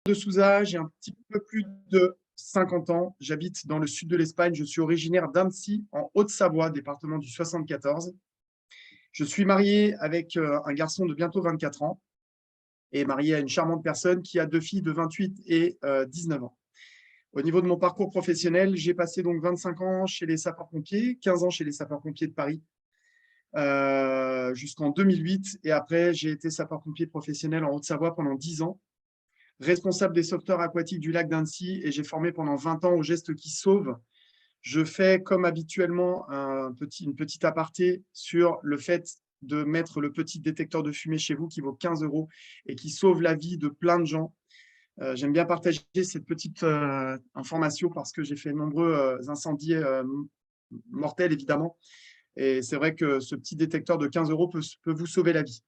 de Souza, j'ai un petit peu plus de 50 ans. J'habite dans le sud de l'Espagne. Je suis originaire d'Annecy, en Haute-Savoie, département du 74. Je suis marié avec un garçon de bientôt 24 ans et marié à une charmante personne qui a deux filles de 28 et 19 ans. Au niveau de mon parcours professionnel, j'ai passé donc 25 ans chez les sapeurs-pompiers, 15 ans chez les sapeurs-pompiers de Paris, jusqu'en 2008. Et après, j'ai été sapeur-pompier professionnel en Haute-Savoie pendant 10 ans, responsable des sauveteurs aquatiques du lac d'Annecy, et j'ai formé pendant 20 ans aux gestes qui sauvent. Je fais comme habituellement une petite aparté sur le fait de mettre le petit détecteur de fumée chez vous qui vaut 15 € et qui sauve la vie de plein de gens. J'aime bien partager cette petite information parce que j'ai fait de nombreux incendies mortels, évidemment. Et c'est vrai que ce petit détecteur de 15 € peut vous sauver la vie.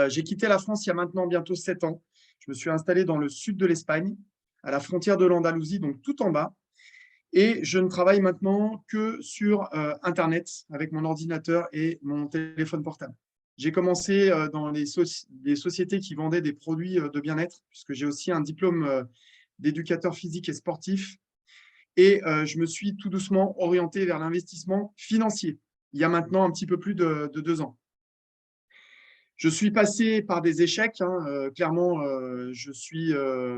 J'ai quitté la France il y a maintenant bientôt 7 ans. Je me suis installé dans le sud de l'Espagne, à la frontière de l'Andalousie, donc tout en bas. Et je ne travaille maintenant que sur Internet avec mon ordinateur et mon téléphone portable. J'ai commencé dans des sociétés qui vendaient des produits de bien-être, puisque j'ai aussi un diplôme d'éducateur physique et sportif. Et je me suis tout doucement orienté vers l'investissement financier, il y a maintenant un petit peu plus de 2 ans. Je suis passé par des échecs, hein, clairement, je suis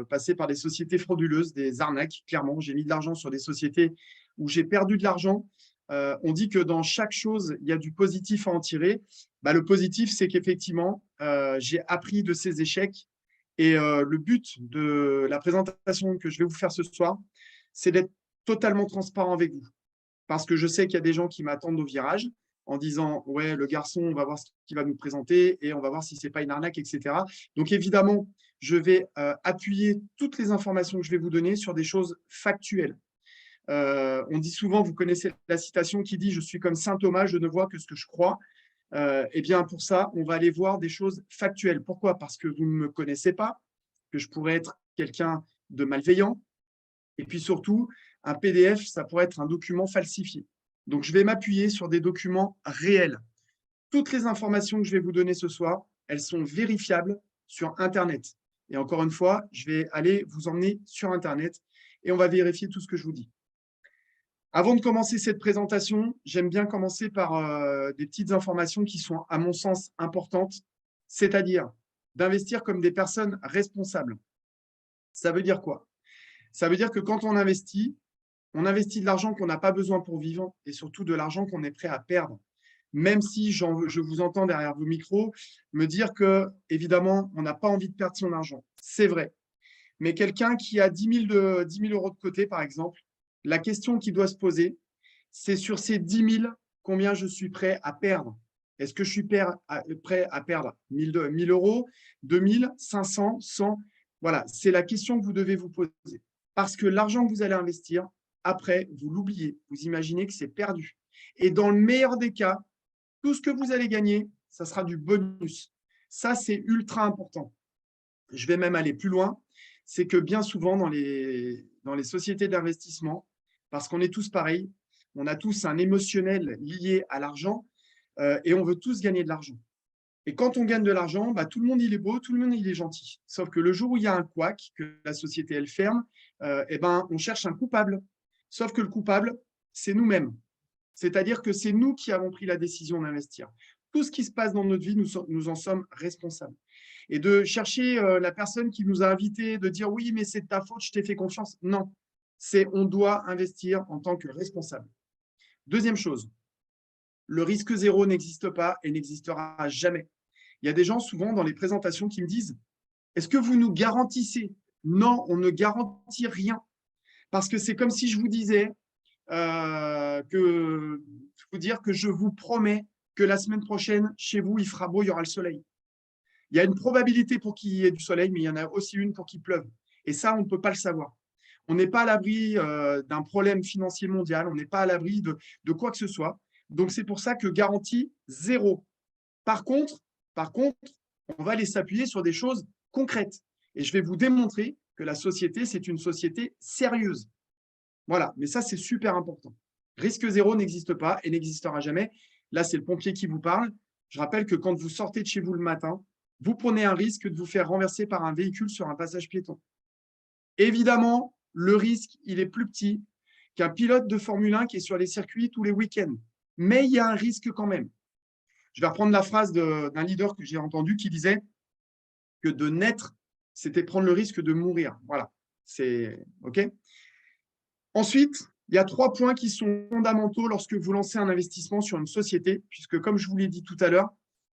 passé par des sociétés frauduleuses, des arnaques, clairement. J'ai mis de l'argent sur des sociétés où j'ai perdu de l'argent. On dit que dans chaque chose, il y a du positif à en tirer. Bah, le positif, c'est qu'effectivement, j'ai appris de ces échecs. Et le but de la présentation que je vais vous faire ce soir, c'est d'être totalement transparent avec vous. Parce que je sais qu'il y a des gens qui m'attendent au virage en disant « Ouais, le garçon, on va voir ce qu'il va nous présenter et on va voir si ce n'est pas une arnaque, etc. » Donc, évidemment, je vais appuyer toutes les informations que je vais vous donner sur des choses factuelles. On dit souvent, vous connaissez la citation qui dit « Je suis comme saint Thomas, je ne vois que ce que je crois ». Eh bien, pour ça, on va aller voir des choses factuelles. Pourquoi? Parce que vous ne me connaissez pas, que je pourrais être quelqu'un de malveillant. Et puis surtout, un PDF, ça pourrait être un document falsifié. Donc, je vais m'appuyer sur des documents réels. Toutes les informations que je vais vous donner ce soir, elles sont vérifiables sur Internet. Et encore une fois, je vais aller vous emmener sur Internet et on va vérifier tout ce que je vous dis. Avant de commencer cette présentation, j'aime bien commencer par des petites informations qui sont, à mon sens, importantes, c'est-à-dire d'investir comme des personnes responsables. Ça veut dire quoi? Ça veut dire que quand on investit de l'argent qu'on n'a pas besoin pour vivre et surtout de l'argent qu'on est prêt à perdre. Même si je vous entends derrière vos micros me dire que, évidemment, on n'a pas envie de perdre son argent. C'est vrai. Mais quelqu'un qui a 10 000 € de côté, par exemple, la question qu'il doit se poser, c'est sur ces 10 000, combien je suis prêt à perdre. Est-ce que je suis prêt à perdre 1 000 €, 2 000, 500, 100? Voilà, c'est la question que vous devez vous poser. Parce que l'argent que vous allez investir, après, vous l'oubliez. Vous imaginez que c'est perdu. Et dans le meilleur des cas, tout ce que vous allez gagner, ça sera du bonus. Ça, c'est ultra important. Je vais même aller plus loin. C'est que bien souvent, dans les sociétés d'investissement, parce qu'on est tous pareils, on a tous un émotionnel lié à l'argent et on veut tous gagner de l'argent. Et quand on gagne de l'argent, bah, tout le monde il est beau, tout le monde il est gentil. Sauf que le jour où il y a un couac, que la société elle ferme, eh ben, on cherche un coupable. Sauf que le coupable, c'est nous-mêmes. C'est-à-dire que c'est nous qui avons pris la décision d'investir. Tout ce qui se passe dans notre vie, nous en sommes responsables. Et de chercher la personne qui nous a invités, de dire oui, mais c'est de ta faute, je t'ai fait confiance. Non, c'est on doit investir en tant que responsable. Deuxième chose, le risque zéro n'existe pas et n'existera jamais. Il y a des gens souvent dans les présentations qui me disent « Est-ce que vous nous garantissez ?» Non, on ne garantit rien. Parce que c'est comme si je vous disais que je vous promets que la semaine prochaine, chez vous, il fera beau, il y aura le soleil. Il y a une probabilité pour qu'il y ait du soleil, mais il y en a aussi une pour qu'il pleuve. Et ça, on ne peut pas le savoir. On n'est pas à l'abri d'un problème financier mondial, on n'est pas à l'abri de quoi que ce soit. Donc, c'est pour ça que garantie zéro. Par contre, on va aller s'appuyer sur des choses concrètes. Et je vais vous démontrer que la société, c'est une société sérieuse. Voilà, mais ça, c'est super important. Risque zéro n'existe pas et n'existera jamais. Là, c'est le pompier qui vous parle. Je rappelle que quand vous sortez de chez vous le matin, vous prenez un risque de vous faire renverser par un véhicule sur un passage piéton. Évidemment, le risque, il est plus petit qu'un pilote de Formule 1 qui est sur les circuits tous les week-ends. Mais il y a un risque quand même. Je vais reprendre la phrase d'un leader que j'ai entendu qui disait que de naître, c'était prendre le risque de mourir. Voilà, c'est OK. Ensuite, il y a 3 points qui sont fondamentaux lorsque vous lancez un investissement sur une société, puisque comme je vous l'ai dit tout à l'heure,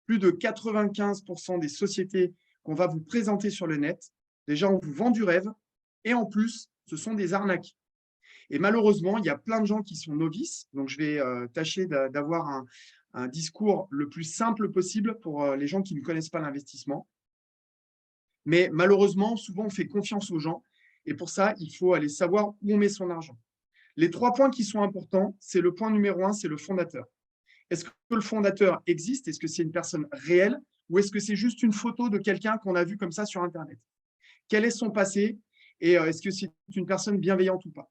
plus de 95% des sociétés qu'on va vous présenter sur le net, déjà, on vous vend du rêve, et en plus, ce sont des arnaques. Et malheureusement, il y a plein de gens qui sont novices, donc je vais tâcher d'avoir un discours le plus simple possible pour les gens qui ne connaissent pas l'investissement. Mais malheureusement, souvent, on fait confiance aux gens, et pour ça, il faut aller savoir où on met son argent. Les 3 points qui sont importants, c'est le point numéro 1, c'est le fondateur. Est-ce que le fondateur existe? Est-ce que c'est une personne réelle? Ou est-ce que c'est juste une photo de quelqu'un qu'on a vu comme ça sur Internet? Quel est son passé? Et est-ce que c'est une personne bienveillante ou pas?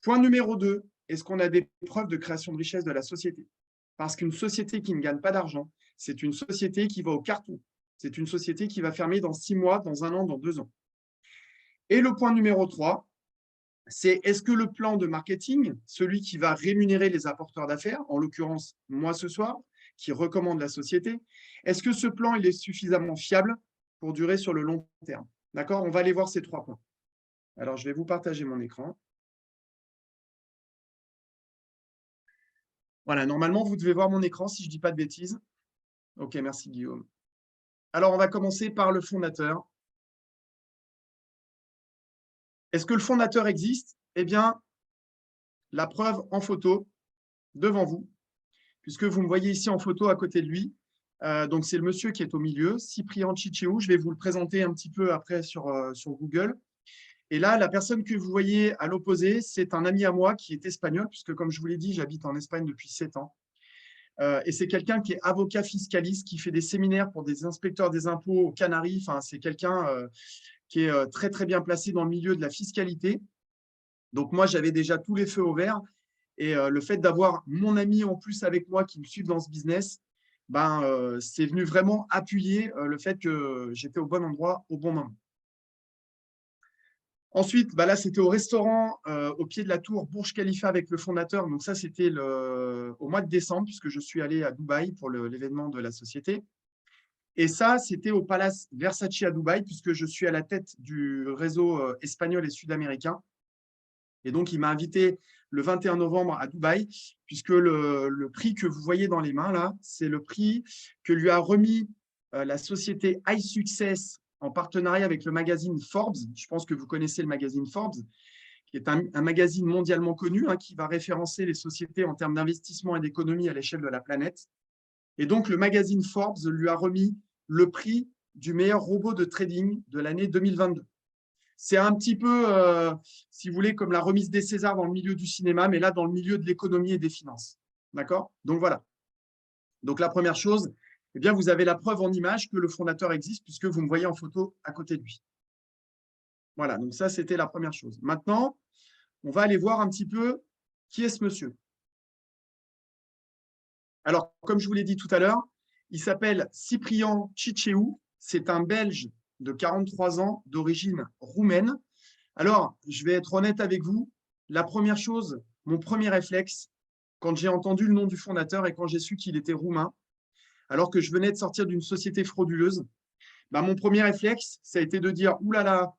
Point numéro 2, est-ce qu'on a des preuves de création de richesse de la société? Parce qu'une société qui ne gagne pas d'argent, c'est une société qui va au carton. C'est une société qui va fermer dans 6 mois, dans 1 an, dans 2 ans. Et le point numéro 3, c'est est-ce que le plan de marketing, celui qui va rémunérer les apporteurs d'affaires, en l'occurrence moi ce soir, qui recommande la société, est-ce que ce plan il est suffisamment fiable pour durer sur le long terme? D'accord? On va aller voir ces 3 points. Alors, je vais vous partager mon écran. Voilà, normalement, vous devez voir mon écran si je ne dis pas de bêtises. OK, merci Guillaume. Alors, on va commencer par le fondateur. Est-ce que le fondateur existe? Eh bien, la preuve en photo devant vous, puisque vous me voyez ici en photo à côté de lui. Donc, c'est le monsieur qui est au milieu, Cyprien Cichéou. Je vais vous le présenter un petit peu après sur Google. Et là, la personne que vous voyez à l'opposé, c'est un ami à moi qui est espagnol, puisque comme je vous l'ai dit, j'habite en Espagne depuis 7 ans. Et c'est quelqu'un qui est avocat fiscaliste, qui fait des séminaires pour des inspecteurs des impôts aux Canaries. Enfin, c'est quelqu'un qui est très, très bien placé dans le milieu de la fiscalité. Donc, moi, j'avais déjà tous les feux au vert. Et le fait d'avoir mon ami en plus avec moi qui me suit dans ce business, c'est venu vraiment appuyer le fait que j'étais au bon endroit au bon moment. Ensuite, là, c'était au restaurant au pied de la tour Burj Khalifa avec le fondateur. Donc ça, c'était au mois de décembre, puisque je suis allé à Dubaï pour l'événement de la société. Et ça, c'était au Palace Versace à Dubaï, puisque je suis à la tête du réseau espagnol et sud-américain. Et donc, il m'a invité le 21 novembre à Dubaï, puisque le prix que vous voyez dans les mains, là, c'est le prix que lui a remis la société iSuccess en partenariat avec le magazine Forbes. Je pense que vous connaissez le magazine Forbes, qui est un magazine mondialement connu, qui va référencer les sociétés en termes d'investissement et d'économie à l'échelle de la planète. Et donc, le magazine Forbes lui a remis le prix du meilleur robot de trading de l'année 2022. C'est un petit peu, si vous voulez, comme la remise des Césars dans le milieu du cinéma, mais là, dans le milieu de l'économie et des finances. D'accord? Donc, voilà. Donc, la première chose, eh bien, vous avez la preuve en image que le fondateur existe puisque vous me voyez en photo à côté de lui. Voilà, donc ça, c'était la première chose. Maintenant, on va aller voir un petit peu qui est ce monsieur. Alors, comme je vous l'ai dit tout à l'heure, il s'appelle Cyprien Cichéou. C'est un Belge de 43 ans d'origine roumaine. Alors, je vais être honnête avec vous. La première chose, mon premier réflexe, quand j'ai entendu le nom du fondateur et quand j'ai su qu'il était roumain, alors que je venais de sortir d'une société frauduleuse, mon premier réflexe, ça a été de dire « Ouh là là,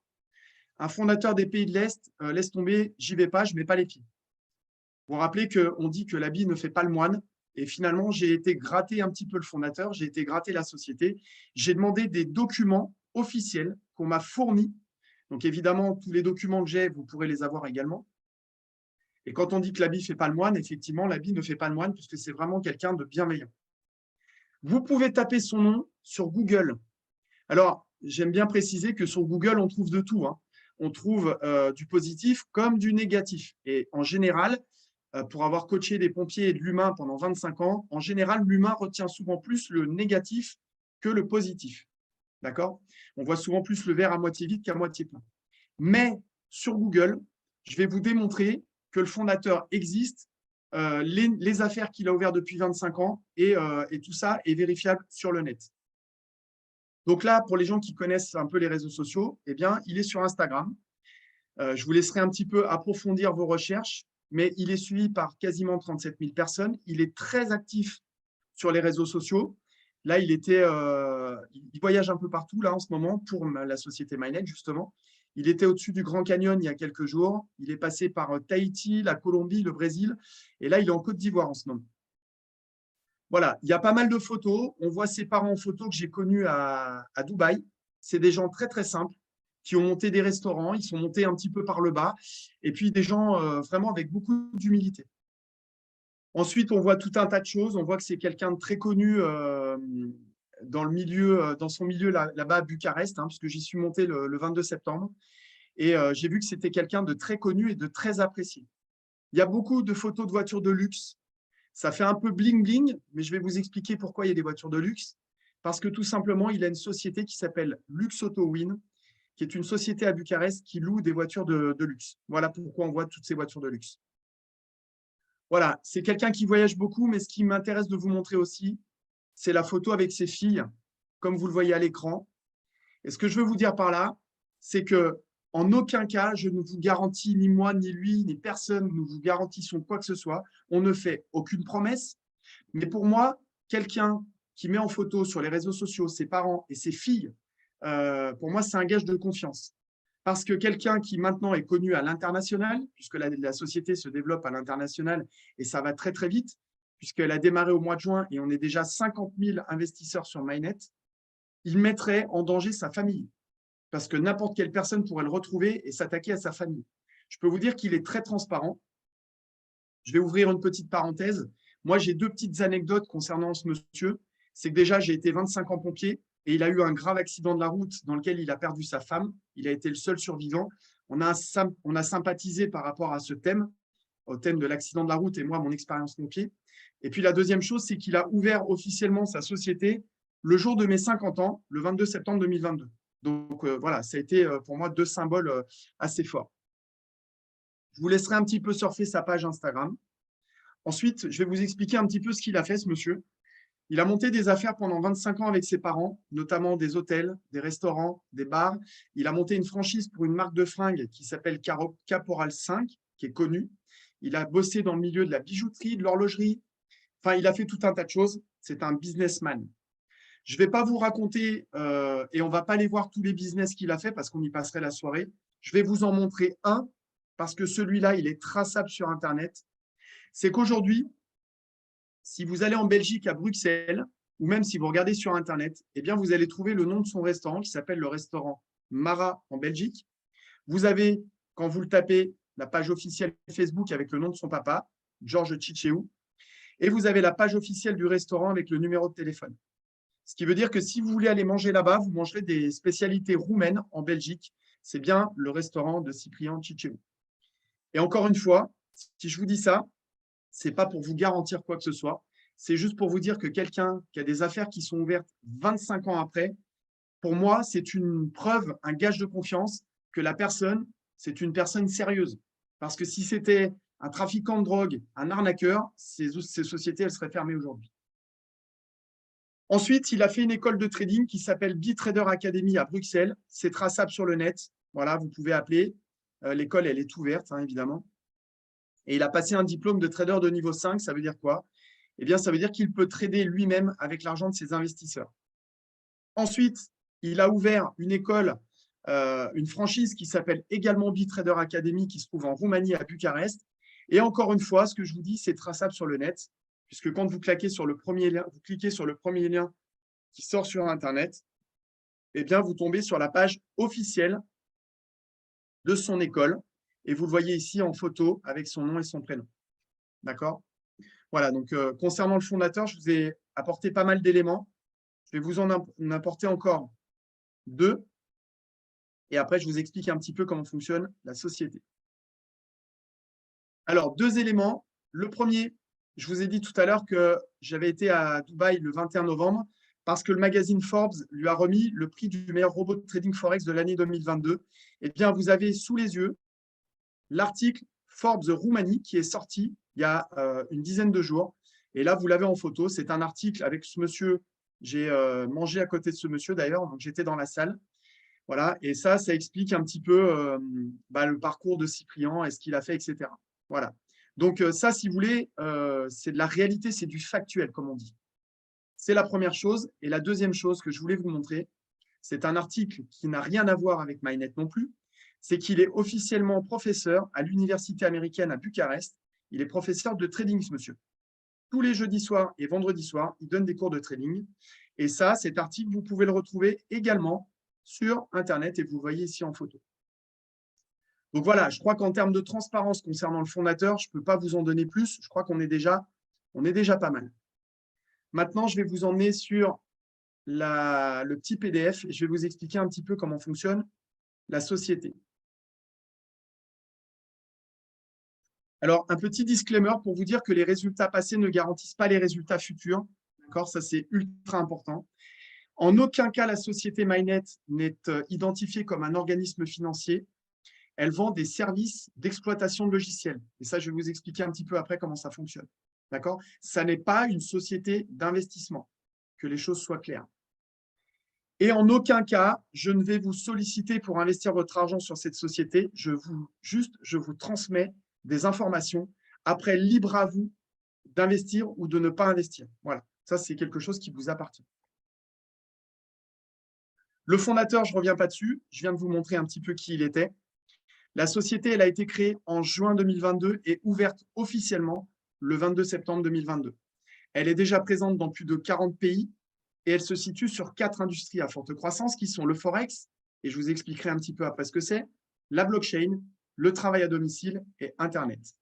un fondateur des pays de l'Est, laisse tomber, j'y vais pas, je ne mets pas les pieds. » Vous vous rappelez qu'on dit que l'habit ne fait pas le moine. Et finalement, j'ai été gratter un petit peu le fondateur, j'ai été gratter la société. J'ai demandé des documents officiels qu'on m'a fournis. Donc, évidemment, tous les documents que j'ai, vous pourrez les avoir également. Et quand on dit que l'habit ne fait pas le moine, effectivement, l'habit ne fait pas le moine puisque c'est vraiment quelqu'un de bienveillant. Vous pouvez taper son nom sur Google. Alors, j'aime bien préciser que sur Google, on trouve de tout. On trouve du positif comme du négatif. Et en général, pour avoir coaché des pompiers et de l'humain pendant 25 ans, en général, l'humain retient souvent plus le négatif que le positif. D'accord? On voit souvent plus le verre à moitié vide qu'à moitié plein. Mais sur Google, je vais vous démontrer que le fondateur existe, les affaires qu'il a ouvertes depuis 25 ans et tout ça est vérifiable sur le net. Donc là, pour les gens qui connaissent un peu les réseaux sociaux, eh bien, il est sur Instagram. Je vous laisserai un petit peu approfondir vos recherches, mais il est suivi par quasiment 37 000 personnes. Il est très actif sur les réseaux sociaux. Là, il voyage un peu partout là en ce moment pour la société MyNet, justement. Il était au-dessus du Grand Canyon il y a quelques jours. Il est passé par Tahiti, la Colombie, le Brésil. Et là, il est en Côte d'Ivoire en ce moment. Voilà, il y a pas mal de photos. On voit ses parents en photo que j'ai connus à Dubaï. C'est des gens très, très simples qui ont monté des restaurants. Ils sont montés un petit peu par le bas. Et puis, des gens vraiment avec beaucoup d'humilité. Ensuite, on voit tout un tas de choses. On voit que c'est quelqu'un de très connu dans le milieu, dans son milieu là-bas à Bucarest, hein, puisque j'y suis monté le 22 septembre. Et j'ai vu que c'était quelqu'un de très connu et de très apprécié. Il y a beaucoup de photos de voitures de luxe. Ça fait un peu bling-bling, mais je vais vous expliquer pourquoi il y a des voitures de luxe. Parce que tout simplement, il a une société qui s'appelle Lux Auto Win, qui est une société à Bucarest qui loue des voitures de luxe. Voilà pourquoi on voit toutes ces voitures de luxe. Voilà, c'est quelqu'un qui voyage beaucoup, mais ce qui m'intéresse de vous montrer aussi, c'est la photo avec ses filles, comme vous le voyez à l'écran. Et ce que je veux vous dire par là, c'est que en aucun cas, je ne vous garantis, ni moi, ni lui, ni personne, nous vous garantissons quoi que ce soit. On ne fait aucune promesse. Mais pour moi, quelqu'un qui met en photo sur les réseaux sociaux ses parents et ses filles, pour moi, c'est un gage de confiance. Parce que quelqu'un qui maintenant est connu à l'international, puisque la société se développe à l'international et ça va très très vite, puisqu'elle a démarré au mois de juin et on est déjà 50 000 investisseurs sur MyNet, il mettrait en danger sa famille. Parce que n'importe quelle personne pourrait le retrouver et s'attaquer à sa famille. Je peux vous dire qu'il est très transparent. Je vais ouvrir une petite parenthèse. Moi, j'ai deux petites anecdotes concernant ce monsieur. C'est que déjà, j'ai été 25 ans pompier et il a eu un grave accident de la route dans lequel il a perdu sa femme. Il a été le seul survivant. On a sympathisé par rapport à ce thème, au thème de l'accident de la route et moi, mon expérience pompier. Et puis la deuxième chose, c'est qu'il a ouvert officiellement sa société le jour de mes 50 ans, le 22 septembre 2022. Donc voilà, ça a été pour moi deux symboles assez forts. Je vous laisserai un petit peu surfer sa page Instagram. Ensuite, je vais vous expliquer un petit peu ce qu'il a fait, ce monsieur. Il a monté des affaires pendant 25 ans avec ses parents, notamment des hôtels, des restaurants, des bars. Il a monté une franchise pour une marque de fringues qui s'appelle Caporal 5, qui est connue. Il a bossé dans le milieu de la bijouterie, de l'horlogerie. Enfin, il a fait tout un tas de choses. C'est un businessman. Je ne vais pas vous raconter et on ne va pas aller voir tous les business qu'il a fait parce qu'on y passerait la soirée. Je vais vous en montrer un parce que celui-là, il est traçable sur Internet. C'est qu'aujourd'hui, si vous allez en Belgique, à Bruxelles, ou même si vous regardez sur Internet, eh bien, vous allez trouver le nom de son restaurant qui s'appelle le restaurant Mara en Belgique. Vous avez, quand vous le tapez, la page officielle Facebook avec le nom de son papa, Georges Chicheou, et vous avez la page officielle du restaurant avec le numéro de téléphone. Ce qui veut dire que si vous voulez aller manger là-bas, vous mangerez des spécialités roumaines en Belgique. C'est bien le restaurant de Cyprien Chicheou. Et encore une fois, si je vous dis ça, ce n'est pas pour vous garantir quoi que ce soit. C'est juste pour vous dire que quelqu'un qui a des affaires qui sont ouvertes 25 ans après, pour moi, c'est une preuve, un gage de confiance que la personne, c'est une personne sérieuse. Parce que si c'était un trafiquant de drogue, un arnaqueur, ces sociétés, elles seraient fermées aujourd'hui. Ensuite, il a fait une école de trading qui s'appelle B-Trader Academy à Bruxelles. C'est traçable sur le net. Voilà, vous pouvez appeler. L'école, elle est ouverte, hein, évidemment. Et il a passé un diplôme de trader de niveau 5. Ça veut dire quoi? Eh bien, ça veut dire qu'il peut trader lui-même avec l'argent de ses investisseurs. Ensuite, il a ouvert une école, une franchise qui s'appelle également B-Trader Academy, qui se trouve en Roumanie, à Bucarest. Et encore une fois, ce que je vous dis, c'est traçable sur le net, puisque quand vous cliquez sur le premier lien qui sort sur Internet, eh bien, vous tombez sur la page officielle de son école et vous le voyez ici en photo avec son nom et son prénom. D'accord? Voilà, donc concernant le fondateur, je vous ai apporté pas mal d'éléments. Je vais vous en apporter encore deux et après, je vous explique un petit peu comment fonctionne la société. Alors, deux éléments. Le premier, je vous ai dit tout à l'heure que j'avais été à Dubaï le 21 novembre parce que le magazine Forbes lui a remis le prix du meilleur robot de trading Forex de l'année 2022. Eh bien, vous avez sous les yeux l'article Forbes Roumanie qui est sorti il y a une dizaine de jours. Et là, vous l'avez en photo. C'est un article avec ce monsieur J'ai mangé à côté de ce monsieur d'ailleurs, donc j'étais dans la salle. Voilà, et ça explique un petit peu le parcours de Cyprien et ce qu'il a fait, etc. Voilà. Donc ça, si vous voulez, c'est de la réalité, c'est du factuel, comme on dit. C'est la première chose. Et la deuxième chose que je voulais vous montrer, c'est un article qui n'a rien à voir avec MyNet non plus. C'est qu'il est officiellement professeur à l'université américaine à Bucarest. Il est professeur de trading, ce monsieur. Tous les jeudis soirs et vendredis soirs, il donne des cours de trading. Et ça, cet article, vous pouvez le retrouver également sur Internet et vous le voyez ici en photo. Donc voilà, je crois qu'en termes de transparence concernant le fondateur, je ne peux pas vous en donner plus. Je crois qu'on est déjà pas mal. Maintenant, je vais vous emmener sur le petit PDF et je vais vous expliquer un petit peu comment fonctionne la société. Alors, un petit disclaimer pour vous dire que les résultats passés ne garantissent pas les résultats futurs. D'accord, ça, c'est ultra important. En aucun cas, la société MyNet n'est identifiée comme un organisme financier. Elle vend des services d'exploitation de logiciels. Et ça, je vais vous expliquer un petit peu après comment ça fonctionne. D'accord? Ça n'est pas une société d'investissement, que les choses soient claires. Et en aucun cas, je ne vais vous solliciter pour investir votre argent sur cette société. Je vous transmets des informations. Après, libre à vous d'investir ou de ne pas investir. Voilà, ça, c'est quelque chose qui vous appartient. Le fondateur, je ne reviens pas dessus. Je viens de vous montrer un petit peu qui il était. La société, elle a été créée en juin 2022 et ouverte officiellement le 22 septembre 2022. Elle est déjà présente dans plus de 40 pays et elle se situe sur 4 industries à forte croissance qui sont le Forex, et je vous expliquerai un petit peu après ce que c'est, la blockchain, le travail à domicile et Internet.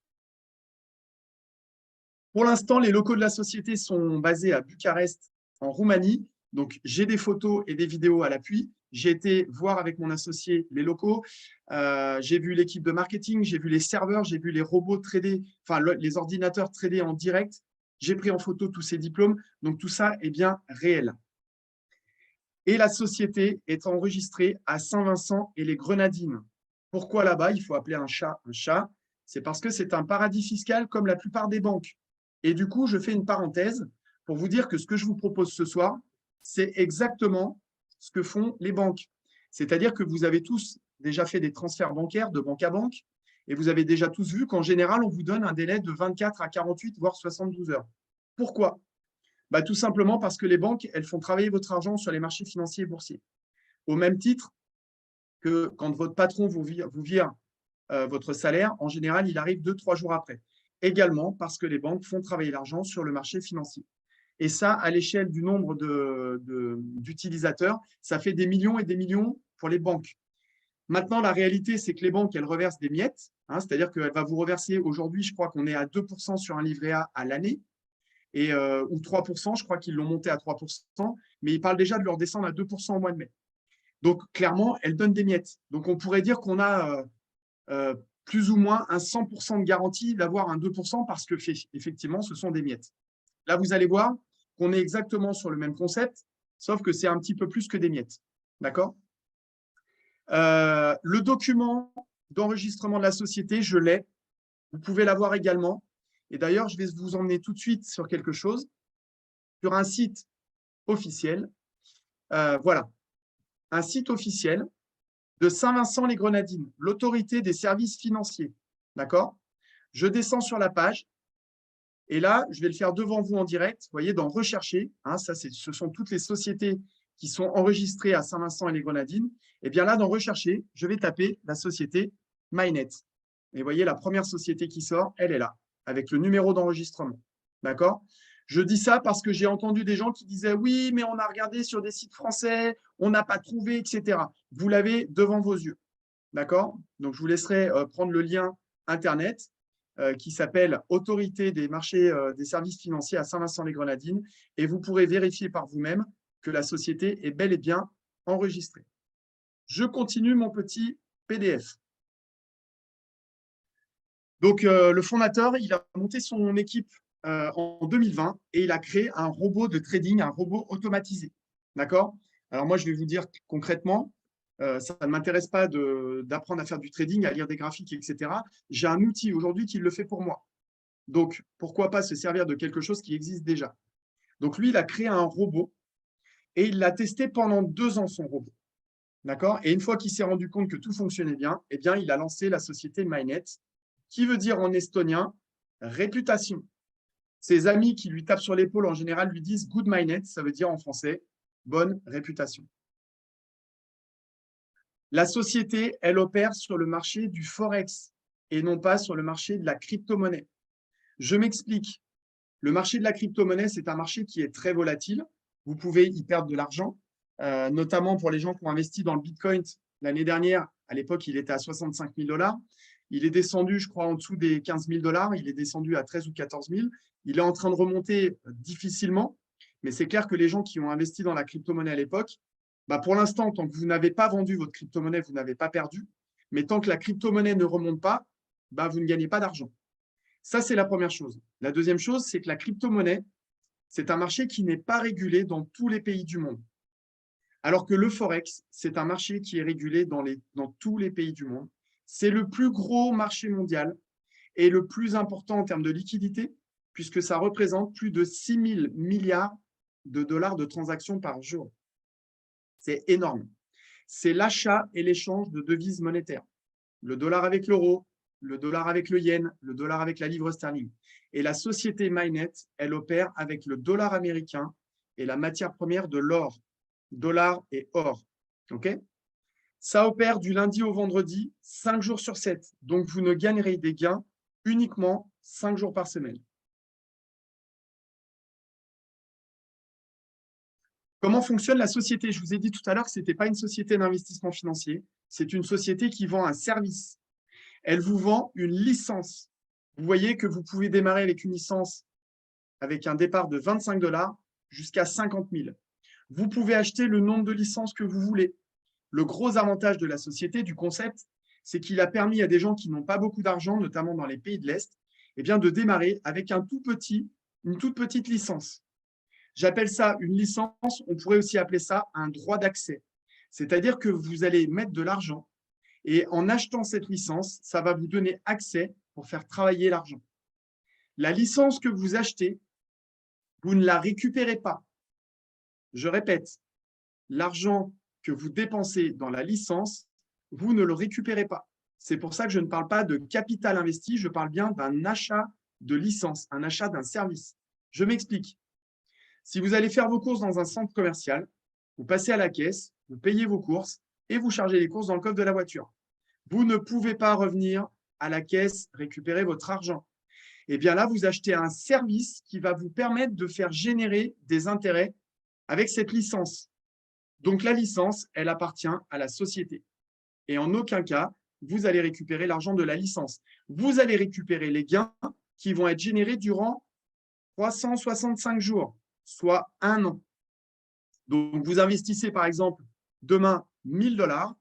Pour l'instant, les locaux de la société sont basés à Bucarest, en Roumanie. Donc, j'ai des photos et des vidéos à l'appui. J'ai été voir avec mon associé les locaux. J'ai vu l'équipe de marketing, j'ai vu les serveurs, j'ai vu les robots trader, enfin les ordinateurs trader en direct. J'ai pris en photo tous ces diplômes. Donc, tout ça est bien réel. Et la société est enregistrée à Saint-Vincent et les Grenadines. Pourquoi là-bas, il faut appeler un chat un chat? C'est parce que c'est un paradis fiscal comme la plupart des banques. Et du coup, je fais une parenthèse pour vous dire que ce que je vous propose ce soir, c'est exactement ce que font les banques. C'est-à-dire que vous avez tous déjà fait des transferts bancaires de banque à banque et vous avez déjà tous vu qu'en général, on vous donne un délai de 24 à 48, voire 72 heures. Pourquoi? Tout simplement parce que les banques, elles font travailler votre argent sur les marchés financiers et boursiers. Au même titre que quand votre patron vous vire votre salaire, en général, il arrive 2-3 jours après. Également parce que les banques font travailler l'argent sur le marché financier. Et ça, à l'échelle du nombre d'utilisateurs, ça fait des millions et des millions pour les banques. Maintenant, la réalité, c'est que les banques, elles reversent des miettes, c'est-à-dire qu'elles vont vous reverser, aujourd'hui, je crois qu'on est à 2% sur un livret A à l'année, ou 3%, je crois qu'ils l'ont monté à 3%, mais ils parlent déjà de leur descendre à 2% au mois de mai. Donc, clairement, elles donnent des miettes. Donc, on pourrait dire qu'on a plus ou moins un 100% de garantie d'avoir un 2% parce que, effectivement, ce sont des miettes. Là, vous allez voir qu'on est exactement sur le même concept, sauf que c'est un petit peu plus que des miettes. D'accord? Le document d'enregistrement de la société, je l'ai. Vous pouvez l'avoir également. Et d'ailleurs, je vais vous emmener tout de suite sur quelque chose, sur un site officiel. Voilà, un site officiel de Saint-Vincent-les-Grenadines, l'autorité des services financiers. D'accord? Je descends sur la page. Et là, je vais le faire devant vous en direct. Vous voyez, dans Rechercher, ce sont toutes les sociétés qui sont enregistrées à Saint-Vincent et les Grenadines. Et bien là, dans Rechercher, je vais taper la société MyNet. Et vous voyez, la première société qui sort, elle est là, avec le numéro d'enregistrement. D'accord? Je dis ça parce que j'ai entendu des gens qui disaient « Oui, mais on a regardé sur des sites français, on n'a pas trouvé, etc. » Vous l'avez devant vos yeux. D'accord? Donc, je vous laisserai prendre le lien Internet qui s'appelle Autorité des marchés des services financiers à Saint-Vincent-les-Grenadines et vous pourrez vérifier par vous-même que la société est bel et bien enregistrée. Je continue mon petit PDF. Donc, le fondateur, il a monté son équipe en 2020 et il a créé un robot de trading, un robot automatisé. D'accord? Alors, moi, je vais vous dire concrètement, ça ne m'intéresse pas d'apprendre à faire du trading, à lire des graphiques, etc. J'ai un outil aujourd'hui qui le fait pour moi. Donc, pourquoi pas se servir de quelque chose qui existe déjà? Donc, lui, il a créé un robot et il l'a testé pendant 2 ans, son robot. D'accord? Et une fois qu'il s'est rendu compte que tout fonctionnait bien, eh bien, il a lancé la société MyNet, qui veut dire en estonien réputation. Ses amis qui lui tapent sur l'épaule en général lui disent Good MyNet, ça veut dire en français bonne réputation. La société, elle opère sur le marché du Forex et non pas sur le marché de la crypto-monnaie. Je m'explique. Le marché de la crypto-monnaie, c'est un marché qui est très volatile. Vous pouvez y perdre de l'argent, notamment pour les gens qui ont investi dans le Bitcoin l'année dernière. À l'époque, il était à 65 000 $. Il est descendu, je crois, en dessous des 15 000 $. Il est descendu à 13 ou 14 000. Il est en train de remonter difficilement. Mais c'est clair que les gens qui ont investi dans la crypto-monnaie à l'époque, bah pour l'instant, tant que vous n'avez pas vendu votre crypto-monnaie, vous n'avez pas perdu. Mais tant que la crypto-monnaie ne remonte pas, bah vous ne gagnez pas d'argent. Ça, c'est la première chose. La deuxième chose, c'est que la crypto-monnaie, c'est un marché qui n'est pas régulé dans tous les pays du monde. Alors que le Forex, c'est un marché qui est régulé dans tous les pays du monde. C'est le plus gros marché mondial et le plus important en termes de liquidité, puisque ça représente plus de 6 000 milliards de dollars de transactions par jour. C'est énorme. C'est l'achat et l'échange de devises monétaires. Le dollar avec l'euro, le dollar avec le yen, le dollar avec la livre sterling. Et la société MyNet, elle opère avec le dollar américain et la matière première de l'or. Dollar et or. OK? Ça opère du lundi au vendredi, 5 jours sur 7. Donc, vous ne gagnerez des gains uniquement 5 jours par semaine. Comment fonctionne la société? Je vous ai dit tout à l'heure que ce n'était pas une société d'investissement financier. C'est une société qui vend un service. Elle vous vend une licence. Vous voyez que vous pouvez démarrer avec une licence avec un départ de 25 $ jusqu'à 50 000. Vous pouvez acheter le nombre de licences que vous voulez. Le gros avantage de la société, du concept, c'est qu'il a permis à des gens qui n'ont pas beaucoup d'argent, notamment dans les pays de l'Est, eh bien, de démarrer avec une toute petite licence. J'appelle ça une licence, on pourrait aussi appeler ça un droit d'accès. C'est-à-dire que vous allez mettre de l'argent et en achetant cette licence, ça va vous donner accès pour faire travailler l'argent. La licence que vous achetez, vous ne la récupérez pas. Je répète, l'argent que vous dépensez dans la licence, vous ne le récupérez pas. C'est pour ça que je ne parle pas de capital investi, je parle bien d'un achat de licence, un achat d'un service. Je m'explique. Si vous allez faire vos courses dans un centre commercial, vous passez à la caisse, vous payez vos courses et vous chargez les courses dans le coffre de la voiture. Vous ne pouvez pas revenir à la caisse récupérer votre argent. Et bien là, vous achetez un service qui va vous permettre de faire générer des intérêts avec cette licence. Donc, la licence, elle appartient à la société. Et en aucun cas, vous allez récupérer l'argent de la licence. Vous allez récupérer les gains qui vont être générés durant 365 jours, soit 1 an. Donc, vous investissez, par exemple, demain 1 000 $,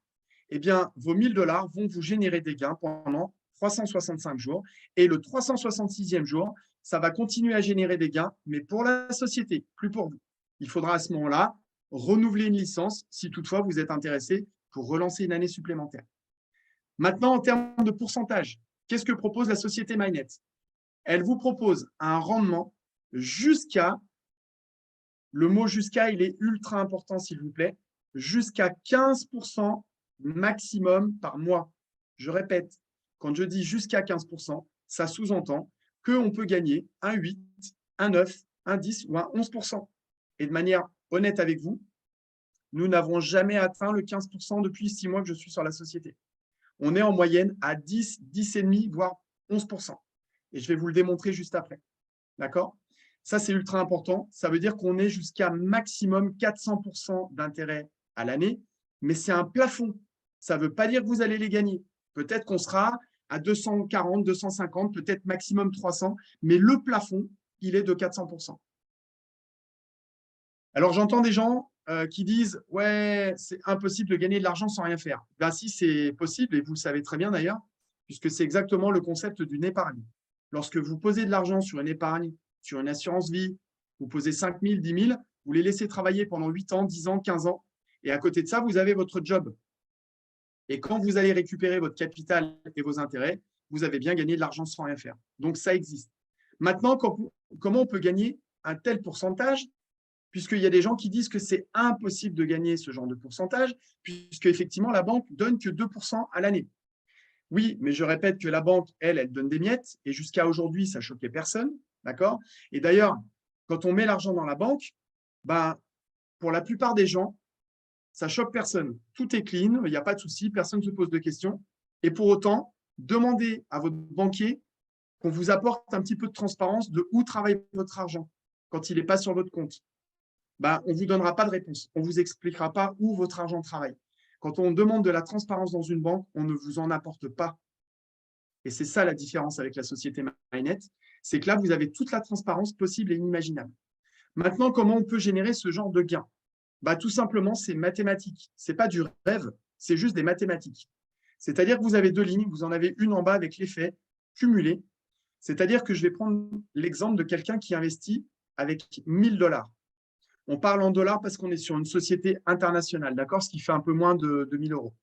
eh bien, vos 1 000 $ vont vous générer des gains pendant 365 jours. Et le 366e jour, ça va continuer à générer des gains, mais pour la société, plus pour vous. Il faudra à ce moment-là renouveler une licence si toutefois vous êtes intéressé pour relancer une année supplémentaire. Maintenant, en termes de pourcentage, qu'est-ce que propose la société MyNet? Elle vous propose un rendement jusqu'à, le mot jusqu'à, il est ultra important s'il vous plaît, jusqu'à 15% maximum par mois. Je répète, quand je dis jusqu'à 15%, ça sous-entend qu'on peut gagner un 8, un 9, un 10 ou un 11%. Et de manière honnête avec vous, nous n'avons jamais atteint le 15% depuis 6 mois que je suis sur la société. On est en moyenne à 10, 10,5, voire 11%. Et je vais vous le démontrer juste après. D'accord? Ça, c'est ultra important. Ça veut dire qu'on est jusqu'à maximum 400% d'intérêt à l'année, mais c'est un plafond. Ça ne veut pas dire que vous allez les gagner. Peut-être qu'on sera à 240, 250, peut-être maximum 300, mais le plafond, il est de 400%. Alors, j'entends des gens qui disent « Ouais, c'est impossible de gagner de l'argent sans rien faire. » Ben, si, c'est possible, et vous le savez très bien d'ailleurs, puisque c'est exactement le concept d'une épargne. Lorsque vous posez de l'argent sur une épargne, sur une assurance vie, vous posez 5 000, 10 000, vous les laissez travailler pendant 8 ans, 10 ans, 15 ans, et à côté de ça, vous avez votre job. Et quand vous allez récupérer votre capital et vos intérêts, vous avez bien gagné de l'argent sans rien faire. Donc, ça existe. Maintenant, comment on peut gagner un tel pourcentage? puisqu'il y a des gens qui disent que c'est impossible de gagner ce genre de pourcentage, puisque effectivement la banque donne que 2% à l'année. Oui, mais je répète que la banque, elle donne des miettes, et jusqu'à aujourd'hui, ça choquait personne, d'accord? Et d'ailleurs, quand on met l'argent dans la banque, ben, pour la plupart des gens, ça choque personne. Tout est clean, il n'y a pas de souci, personne ne se pose de questions. Et pour autant, demandez à votre banquier qu'on vous apporte un petit peu de transparence de où travaille votre argent quand il n'est pas sur votre compte. Ben, on ne vous donnera pas de réponse. On ne vous expliquera pas où votre argent travaille. Quand on demande de la transparence dans une banque, on ne vous en apporte pas. Et c'est ça la différence avec la société MyNet, c'est que là, vous avez toute la transparence possible et inimaginable. Maintenant, comment on peut générer ce genre de gain? Bah, tout simplement, c'est mathématique. Ce n'est pas du rêve, c'est juste des mathématiques. C'est-à-dire que vous avez deux lignes, vous en avez une en bas avec l'effet cumulé. C'est-à-dire que je vais prendre l'exemple de quelqu'un qui investit avec 1000 $. On parle en dollars parce qu'on est sur une société internationale, d'accord? Ce qui fait un peu moins de 1000 €.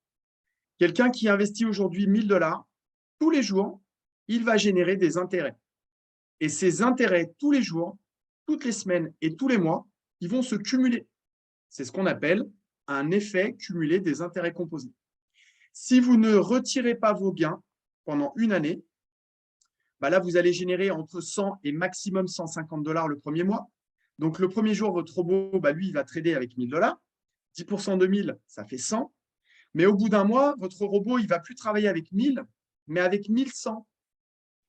Quelqu'un qui investit aujourd'hui 1000 $, tous les jours, il va générer des intérêts. Et ces intérêts, tous les jours, toutes les semaines et tous les mois, ils vont se cumuler. C'est ce qu'on appelle un effet cumulé des intérêts composés. Si vous ne retirez pas vos gains pendant une année, bah là, vous allez générer entre 100 et maximum 150 $ le premier mois. Donc, le premier jour, votre robot, bah, lui, il va trader avec 1000 $. 10% de 1000, ça fait 100. Mais au bout d'un mois, votre robot, il ne va plus travailler avec 1000, mais avec 1100.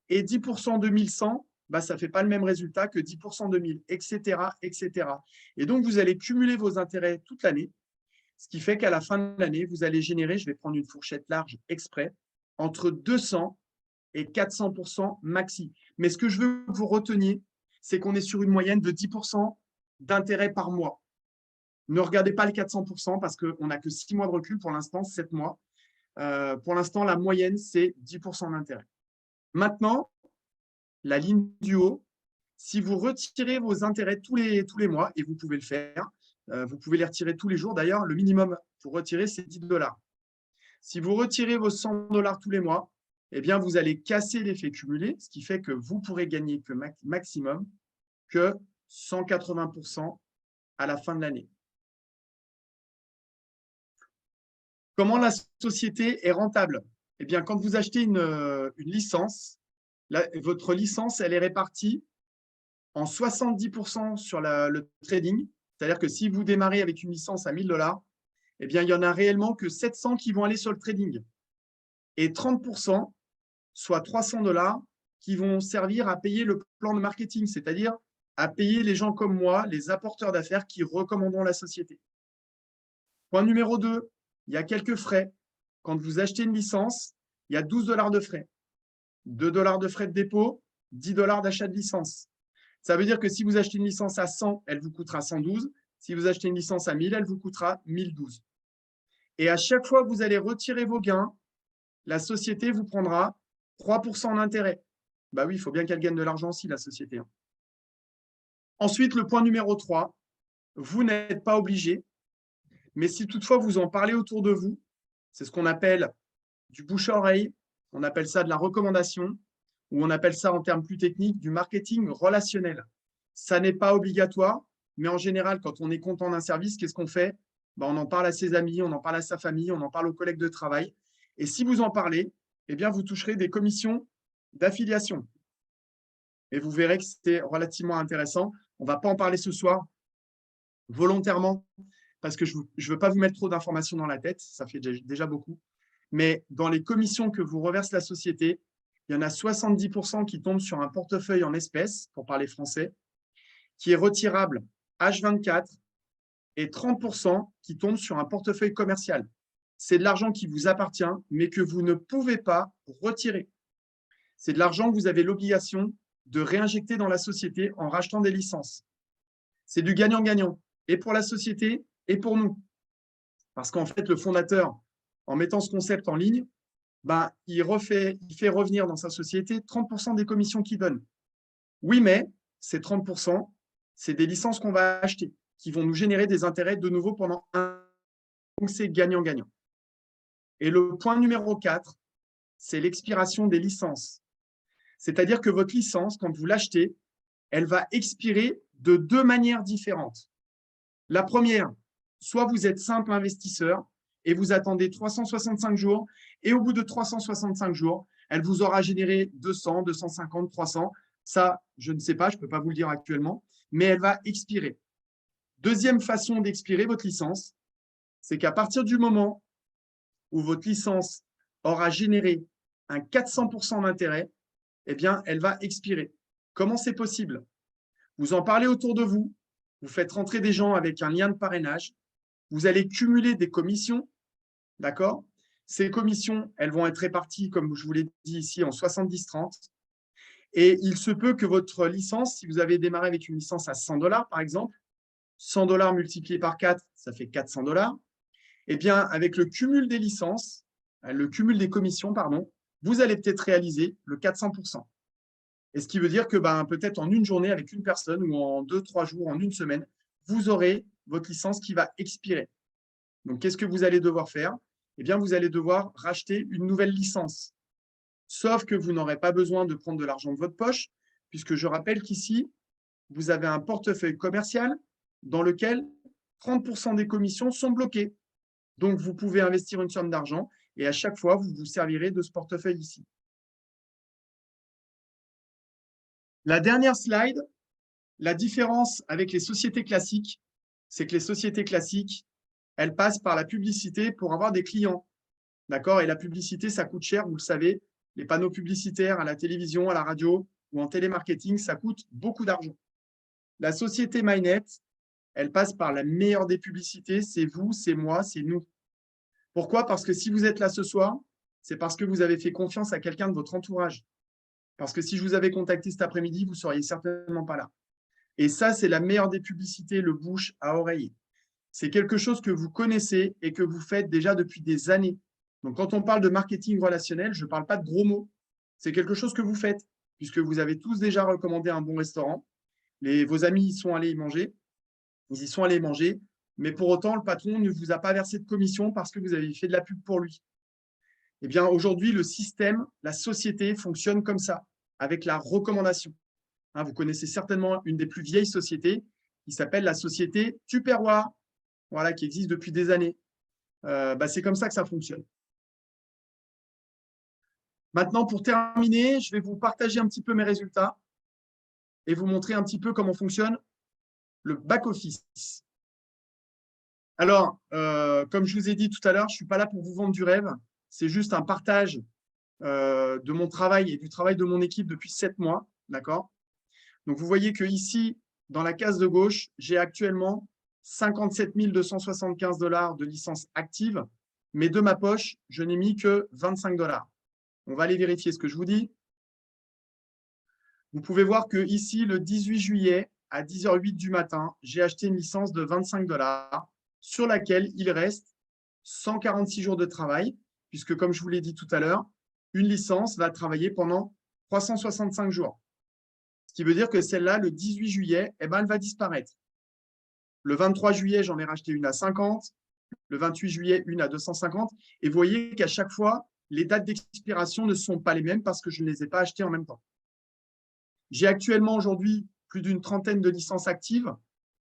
Et 10% de 1100, bah, ça ne fait pas le même résultat que 10% de 1000, etc., etc. Et donc, vous allez cumuler vos intérêts toute l'année, ce qui fait qu'à la fin de l'année, vous allez générer, je vais prendre une fourchette large exprès, entre 200 et 400% maxi. Mais ce que je veux que vous reteniez, c'est qu'on est sur une moyenne de 10% d'intérêt par mois. Ne regardez pas le 400% parce qu'on n'a que 6 mois de recul pour l'instant, 7 mois. Pour l'instant, la moyenne, c'est 10% d'intérêt. Maintenant, la ligne du haut, si vous retirez vos intérêts tous les mois, et vous pouvez le faire, vous pouvez les retirer tous les jours. D'ailleurs, le minimum pour retirer, c'est 10 $. Si vous retirez vos 100 $ tous les mois, eh bien, vous allez casser l'effet cumulé, ce qui fait que vous pourrez gagner que maximum que 180% à la fin de l'année. Comment la société est rentable? Eh bien, quand vous achetez une licence, votre licence, elle est répartie en 70% sur le trading. C'est-à-dire que si vous démarrez avec une licence à 1000 $, eh bien, il n'y en a réellement que 700 qui vont aller sur le trading. Et 30%, soit 300 $, qui vont servir à payer le plan de marketing, c'est-à-dire à payer les gens comme moi, les apporteurs d'affaires qui recommanderont la société. Point numéro 2, il y a quelques frais. Quand vous achetez une licence, il y a 12 $ de frais. 2 $ de frais de dépôt, 10 $ d'achat de licence. Ça veut dire que si vous achetez une licence à 100, elle vous coûtera 112. Si vous achetez une licence à 1000, elle vous coûtera 1012. Et à chaque fois que vous allez retirer vos gains, la société vous prendra 3% d'intérêt. Bah oui, il faut bien qu'elle gagne de l'argent aussi, la société. Ensuite, le point numéro 3, vous n'êtes pas obligé, mais si toutefois vous en parlez autour de vous, c'est ce qu'on appelle du bouche à oreille, on appelle ça de la recommandation, ou on appelle ça en termes plus techniques du marketing relationnel. Ça n'est pas obligatoire, mais en général, quand on est content d'un service, qu'est-ce qu'on fait? Ben, on en parle à ses amis, on en parle à sa famille, on en parle aux collègues de travail. Et si vous en parlez, eh bien, vous toucherez des commissions d'affiliation. Et vous verrez que c'est relativement intéressant. On ne va pas en parler ce soir, volontairement, parce que je ne veux pas vous mettre trop d'informations dans la tête, ça fait déjà beaucoup. Mais dans les commissions que vous reverse la société, il y en a 70% qui tombent sur un portefeuille en espèces, pour parler français, qui est retirable H24 et 30% qui tombent sur un portefeuille commercial. C'est de l'argent qui vous appartient, mais que vous ne pouvez pas retirer. C'est de l'argent que vous avez l'obligation de réinjecter dans la société en rachetant des licences. C'est du gagnant-gagnant, et pour la société et pour nous. Parce qu'en fait, le fondateur, en mettant ce concept en ligne, ben, il fait revenir dans sa société 30% des commissions qu'il donne. Oui, mais ces 30%, c'est des licences qu'on va acheter, qui vont nous générer des intérêts de nouveau pendant un an. Donc, c'est gagnant-gagnant. Et le point numéro 4, c'est l'expiration des licences. C'est-à-dire que votre licence, quand vous l'achetez, elle va expirer de deux manières différentes. La première, soit vous êtes simple investisseur et vous attendez 365 jours et au bout de 365 jours, elle vous aura généré 200, 250, 300. Ça, je ne sais pas, je ne peux pas vous le dire actuellement, mais elle va expirer. Deuxième façon d'expirer votre licence, c'est qu'à partir du moment où votre licence aura généré un 400% d'intérêt, eh bien, elle va expirer. Comment c'est possible? Vous en parlez autour de vous, vous faites rentrer des gens avec un lien de parrainage, vous allez cumuler des commissions, d'accord? Ces commissions, elles vont être réparties, comme je vous l'ai dit ici, en 70-30. Et il se peut que votre licence, si vous avez démarré avec une licence à 100 $, par exemple, 100 $ multiplié par 4, ça fait 400 $. Eh bien, avec le cumul des licences, le cumul des commissions, pardon, vous allez peut-être réaliser le 400%. Et ce qui veut dire que peut-être en une journée, avec une personne, ou en 2-3 jours, en une semaine, vous aurez votre licence qui va expirer. Donc, qu'est-ce que vous allez devoir faire? Eh bien, vous allez devoir racheter une nouvelle licence. Sauf que vous n'aurez pas besoin de prendre de l'argent de votre poche, puisque je rappelle qu'ici, vous avez un portefeuille commercial dans lequel 30% des commissions sont bloquées. Donc, vous pouvez investir une somme d'argent et à chaque fois, vous vous servirez de ce portefeuille ici. La dernière slide, la différence avec les sociétés classiques, c'est que les sociétés classiques, elles passent par la publicité pour avoir des clients. D'accord? Et la publicité, ça coûte cher, vous le savez. Les panneaux publicitaires à la télévision, à la radio ou en télémarketing, ça coûte beaucoup d'argent. La société MyNet, elle passe par la meilleure des publicités. C'est vous, c'est moi, c'est nous. Pourquoi? Parce que si vous êtes là ce soir, c'est parce que vous avez fait confiance à quelqu'un de votre entourage. Parce que si je vous avais contacté cet après-midi, vous ne seriez certainement pas là. Et ça, c'est la meilleure des publicités, le bouche à oreille. C'est quelque chose que vous connaissez et que vous faites déjà depuis des années. Donc, quand on parle de marketing relationnel, je ne parle pas de gros mots. C'est quelque chose que vous faites, puisque vous avez tous déjà recommandé un bon restaurant. Vos amis y sont allés y manger. Ils y sont allés manger. Mais pour autant, le patron ne vous a pas versé de commission parce que vous avez fait de la pub pour lui. Eh bien, aujourd'hui, le système, la société fonctionne comme ça, avec la recommandation. Vous connaissez certainement une des plus vieilles sociétés qui s'appelle la société Tupperware, voilà, qui existe depuis des années. C'est comme ça que ça fonctionne. Maintenant, pour terminer, je vais vous partager un petit peu mes résultats et vous montrer un petit peu comment fonctionne le back-office. Alors, comme je vous ai dit tout à l'heure, je ne suis pas là pour vous vendre du rêve. C'est juste un partage de mon travail et du travail de mon équipe depuis 7 mois. D'accord? Donc, vous voyez qu'ici, dans la case de gauche, j'ai actuellement 57 275 $ de licence active, mais de ma poche, je n'ai mis que 25 $. On va aller vérifier ce que je vous dis. Vous pouvez voir que ici, le 18 juillet, à 10h08 du matin, j'ai acheté une licence de 25 $ sur laquelle il reste 146 jours de travail, puisque comme je vous l'ai dit tout à l'heure, une licence va travailler pendant 365 jours. Ce qui veut dire que celle-là, le 18 juillet, elle va disparaître. Le 23 juillet, j'en ai racheté une à 50. Le 28 juillet, une à 250. Et vous voyez qu'à chaque fois, les dates d'expiration ne sont pas les mêmes parce que je ne les ai pas achetées en même temps. J'ai actuellement aujourd'hui plus d'une trentaine de licences actives,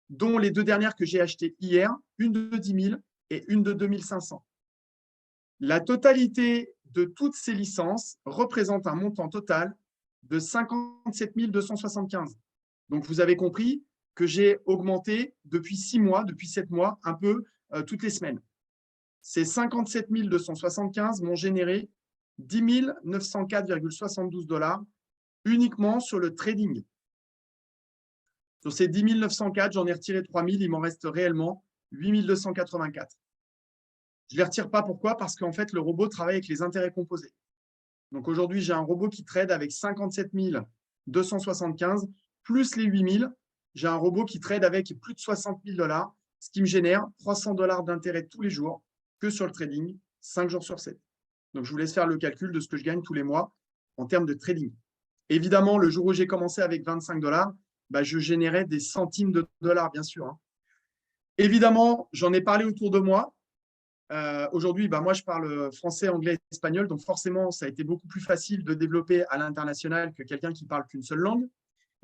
dont les 2 dernières que j'ai achetées hier, une de 10 000 et une de 2 500. La totalité de toutes ces licences représente un montant total de 57 275. Donc, vous avez compris que j'ai augmenté depuis 6 mois, depuis 7 mois, un peu toutes les semaines. Ces 57 275 m'ont généré 10 904,72 $ uniquement sur le trading. Sur ces 10 904, j'en ai retiré 3 000, il m'en reste réellement 8 284. Je ne les retire pas, pourquoi? Parce qu'en fait, le robot travaille avec les intérêts composés. Donc aujourd'hui, j'ai un robot qui trade avec 57 275 plus les 8 000. J'ai un robot qui trade avec plus de 60 000 $, ce qui me génère 300 $ d'intérêt tous les jours que sur le trading, 5 jours sur 7. Donc, je vous laisse faire le calcul de ce que je gagne tous les mois en termes de trading. Évidemment, le jour où j'ai commencé avec 25 $, je générais des centimes de dollars, bien sûr. Évidemment, j'en ai parlé autour de moi. Aujourd'hui, moi, je parle français, anglais, espagnol. Donc, forcément, ça a été beaucoup plus facile de développer à l'international que quelqu'un qui parle qu'une seule langue.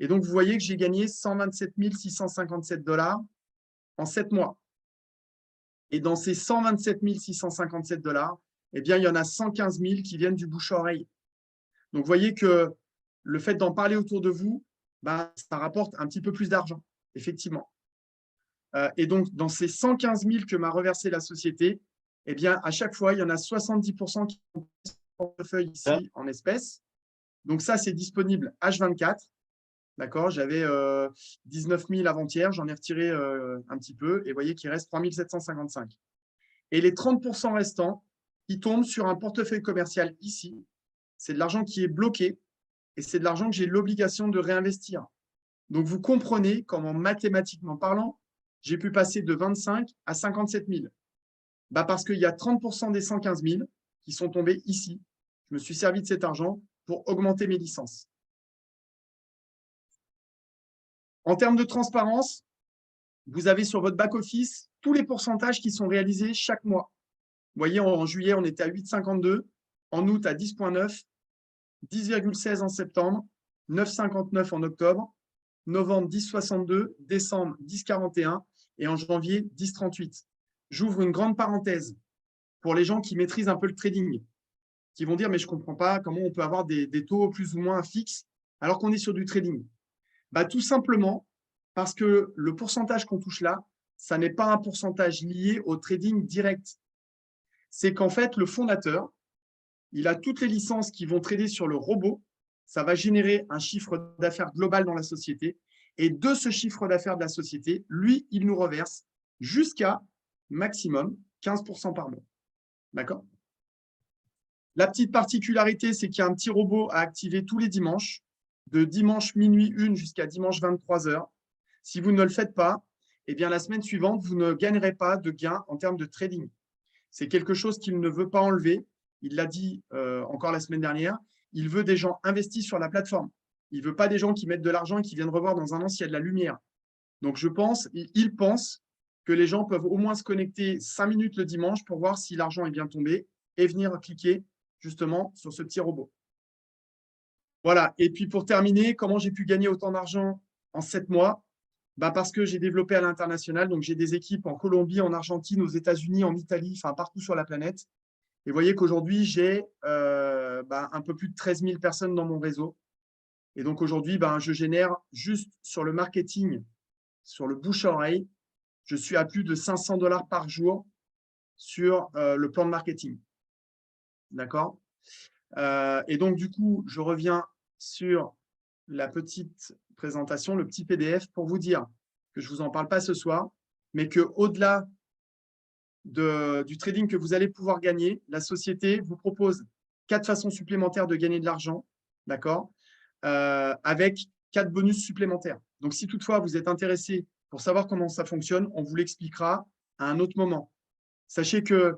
Et donc, vous voyez que j'ai gagné 127 657 $. en 7 mois. Et dans ces 127 657 $, eh bien, il y en a 115 000 qui viennent du bouche à oreille. Donc, vous voyez que le fait d'en parler autour de vous, ben, ça rapporte un petit peu plus d'argent, effectivement. Et donc, dans ces 115 000 que m'a reversé la société, eh bien, à chaque fois, il y en a 70% qui ont un portefeuille ici en espèces. Donc, ça, c'est disponible H24. D'accord, j'avais 19 000 avant-hier, j'en ai retiré un petit peu et vous voyez qu'il reste 3 755. Et les 30% restants, ils tombent sur un portefeuille commercial ici. C'est de l'argent qui est bloqué et c'est de l'argent que j'ai l'obligation de réinvestir. Donc, vous comprenez comment, mathématiquement parlant, j'ai pu passer de 25 à 57 000. Bah parce qu'il y a 30% des 115 000 qui sont tombés ici. Je me suis servi de cet argent pour augmenter mes licences. En termes de transparence, vous avez sur votre back-office tous les pourcentages qui sont réalisés chaque mois. Vous voyez, en juillet, on était à 8,52, en août à 10,9, 10,16 en septembre, 9,59 en octobre, novembre 10,62, décembre 10,41 et en janvier 10,38. J'ouvre une grande parenthèse pour les gens qui maîtrisent un peu le trading, qui vont dire « mais je ne comprends pas comment on peut avoir des taux plus ou moins fixes alors qu'on est sur du trading ». Bah, tout simplement parce que le pourcentage qu'on touche là, ça n'est pas un pourcentage lié au trading direct. C'est qu'en fait, le fondateur, il a toutes les licences qui vont trader sur le robot. Ça va générer un chiffre d'affaires global dans la société. Et de ce chiffre d'affaires de la société, lui, il nous reverse jusqu'à maximum 15% par mois. D'accord? La petite particularité, c'est qu'il y a un petit robot à activer tous les dimanches, de dimanche minuit 1 jusqu'à dimanche 23 h. Si vous ne le faites pas, eh bien, la semaine suivante, vous ne gagnerez pas de gain en termes de trading. C'est quelque chose qu'il ne veut pas enlever. Il l'a dit encore la semaine dernière. Il veut des gens investis sur la plateforme. Il ne veut pas des gens qui mettent de l'argent et qui viennent revoir dans un an s'il y a de la lumière. Donc, il pense que les gens peuvent au moins se connecter 5 minutes le dimanche pour voir si l'argent est bien tombé et venir cliquer justement sur ce petit robot. Voilà. Et puis, pour terminer, comment j'ai pu gagner autant d'argent en 7 mois? Bah parce que j'ai développé à l'international. Donc, j'ai des équipes en Colombie, en Argentine, aux États-Unis, en Italie, enfin partout sur la planète. Et vous voyez qu'aujourd'hui, j'ai un peu plus de 13 000 personnes dans mon réseau. Et donc, aujourd'hui, je génère juste sur le marketing, sur le bouche-oreille, je suis à plus de 500 $ par jour sur le plan de marketing. D'accord? Et donc, du coup, je reviens sur la petite présentation, le petit PDF, pour vous dire que je ne vous en parle pas ce soir, mais qu'au-delà du trading que vous allez pouvoir gagner, la société vous propose 4 façons supplémentaires de gagner de l'argent, d'accord, avec 4 bonus supplémentaires. Donc, si toutefois vous êtes intéressé pour savoir comment ça fonctionne, on vous l'expliquera à un autre moment. Sachez que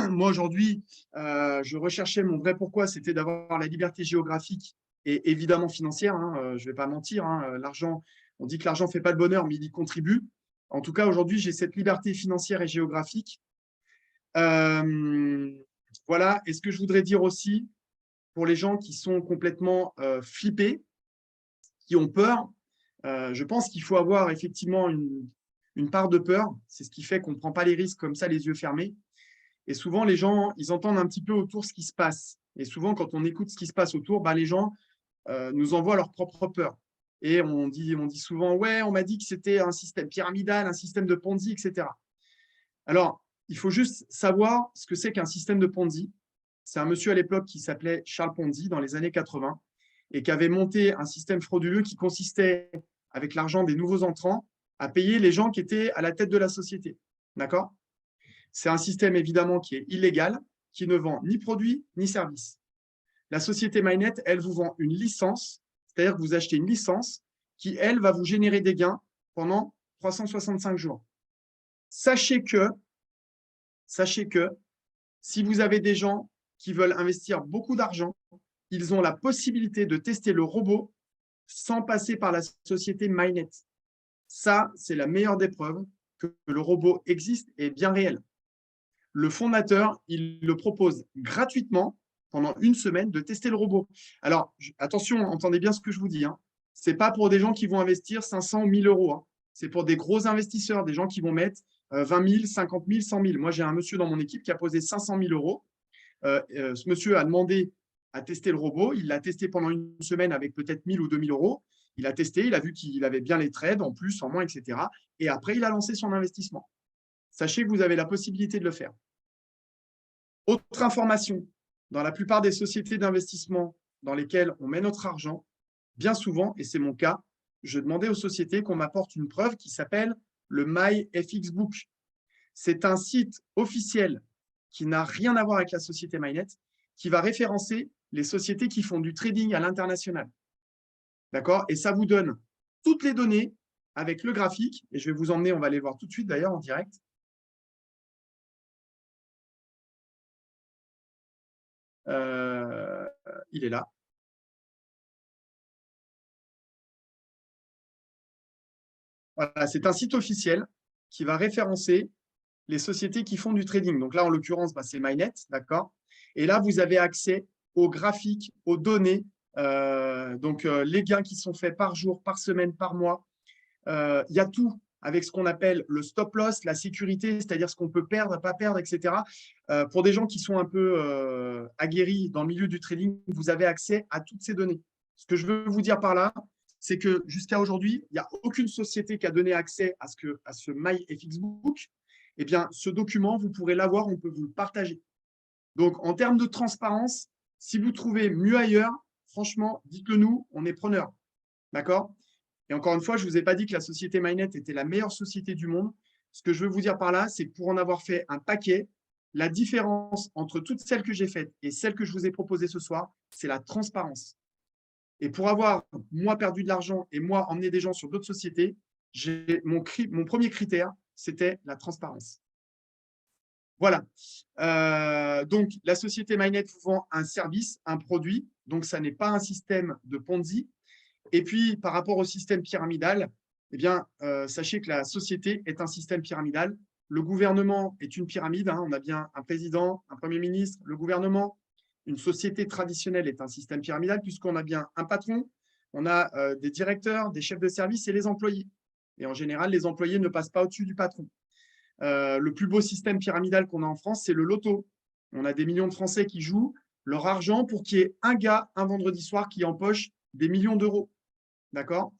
moi, aujourd'hui, je recherchais mon vrai pourquoi, c'était d'avoir la liberté géographique et évidemment financière. Je ne vais pas mentir, l'argent, on dit que l'argent ne fait pas le bonheur, mais il y contribue. En tout cas, aujourd'hui, j'ai cette liberté financière et géographique. Voilà. Et ce que je voudrais dire aussi, pour les gens qui sont complètement flippés, qui ont peur, je pense qu'il faut avoir effectivement une part de peur. C'est ce qui fait qu'on ne prend pas les risques comme ça, les yeux fermés. Et souvent, les gens, ils entendent un petit peu autour ce qui se passe. Et souvent, quand on écoute ce qui se passe autour, les gens nous envoient leur propre peur. Et on dit souvent, ouais, on m'a dit que c'était un système pyramidal, un système de Ponzi, etc. Alors, il faut juste savoir ce que c'est qu'un système de Ponzi. C'est un monsieur à l'époque qui s'appelait Charles Ponzi dans les années 80 et qui avait monté un système frauduleux qui consistait, avec l'argent des nouveaux entrants, à payer les gens qui étaient à la tête de la société. D'accord? C'est un système évidemment qui est illégal, qui ne vend ni produits ni services. La société MyNet, elle vous vend une licence, c'est-à-dire que vous achetez une licence qui, elle, va vous générer des gains pendant 365 jours. Sachez que si vous avez des gens qui veulent investir beaucoup d'argent, ils ont la possibilité de tester le robot sans passer par la société MyNet. Ça, c'est la meilleure des preuves que le robot existe et est bien réel. Le fondateur, il le propose gratuitement pendant une semaine de tester le robot. Alors, attention, entendez bien ce que je vous dis. Ce n'est pas pour des gens qui vont investir 500 ou 1000 euros. c'est pour des gros investisseurs, des gens qui vont mettre 20 000, 50 000, 100 000. Moi, j'ai un monsieur dans mon équipe qui a posé 500 000 euros. Ce monsieur a demandé à tester le robot. Il l'a testé pendant une semaine avec peut-être 1 000 ou 2 000 euros. Il a testé, il a vu qu'il avait bien les trades, en plus, en moins, etc. Et après, il a lancé son investissement. Sachez que vous avez la possibilité de le faire. Autre information, dans la plupart des sociétés d'investissement dans lesquelles on met notre argent, bien souvent, et c'est mon cas, je demandais aux sociétés qu'on m'apporte une preuve qui s'appelle le MyFXBook. C'est un site officiel qui n'a rien à voir avec la société MyNet, qui va référencer les sociétés qui font du trading à l'international. D'accord? Et ça vous donne toutes les données avec le graphique, et je vais vous emmener, on va aller voir tout de suite d'ailleurs en direct. Il est là. Voilà, c'est un site officiel qui va référencer les sociétés qui font du trading. Donc là, en l'occurrence, c'est MyNet, d'accord? Et là, vous avez accès aux graphiques, aux données, les gains qui sont faits par jour, par semaine, par mois. Il y a tout avec ce qu'on appelle le stop loss, la sécurité, c'est-à-dire ce qu'on peut perdre, pas perdre, etc. Pour des gens qui sont un peu aguerris dans le milieu du trading, vous avez accès à toutes ces données. Ce que je veux vous dire par là, c'est que jusqu'à aujourd'hui, il n'y a aucune société qui a donné accès à ce MyFXBook. Eh bien, ce document, vous pourrez l'avoir, on peut vous le partager. Donc, en termes de transparence, si vous trouvez mieux ailleurs, franchement, dites-le nous, on est preneur. D'accord? Et encore une fois, je ne vous ai pas dit que la société MyNet était la meilleure société du monde. Ce que je veux vous dire par là, c'est que pour en avoir fait un paquet, la différence entre toutes celles que j'ai faites et celles que je vous ai proposées ce soir, c'est la transparence. Et pour avoir, moi, perdu de l'argent et moi, emmené des gens sur d'autres sociétés, mon premier critère, c'était la transparence. Voilà. Donc, la société MyNet vous vend un service, un produit. Donc, ça n'est pas un système de Ponzi. Et puis, par rapport au système pyramidal, eh bien, sachez que la société est un système pyramidal. Le gouvernement est une pyramide. On a bien un président, un Premier ministre, le gouvernement. Une société traditionnelle est un système pyramidal puisqu'on a bien un patron, on a des directeurs, des chefs de service et les employés. Et en général, les employés ne passent pas au-dessus du patron. Le plus beau système pyramidal qu'on a en France, c'est le loto. On a des millions de Français qui jouent leur argent pour qu'il y ait un gars, un vendredi soir, qui empoche des millions d'euros. D'accord?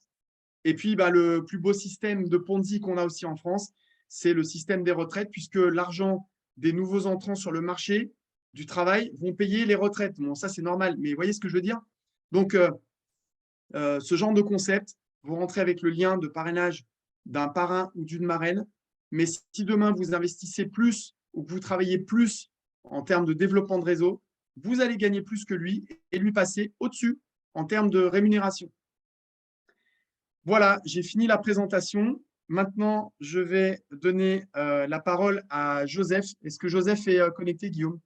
Et puis, le plus beau système de Ponzi qu'on a aussi en France, c'est le système des retraites, puisque l'argent des nouveaux entrants sur le marché du travail vont payer les retraites. Bon, ça, c'est normal, mais vous voyez ce que je veux dire? Donc, ce genre de concept, vous rentrez avec le lien de parrainage d'un parrain ou d'une marraine, mais si demain, vous investissez plus ou que vous travaillez plus en termes de développement de réseau, vous allez gagner plus que lui et lui passer au-dessus en termes de rémunération. Voilà, j'ai fini la présentation. Maintenant, je vais donner la parole à Joseph. Est-ce que Joseph est connecté, Guillaume?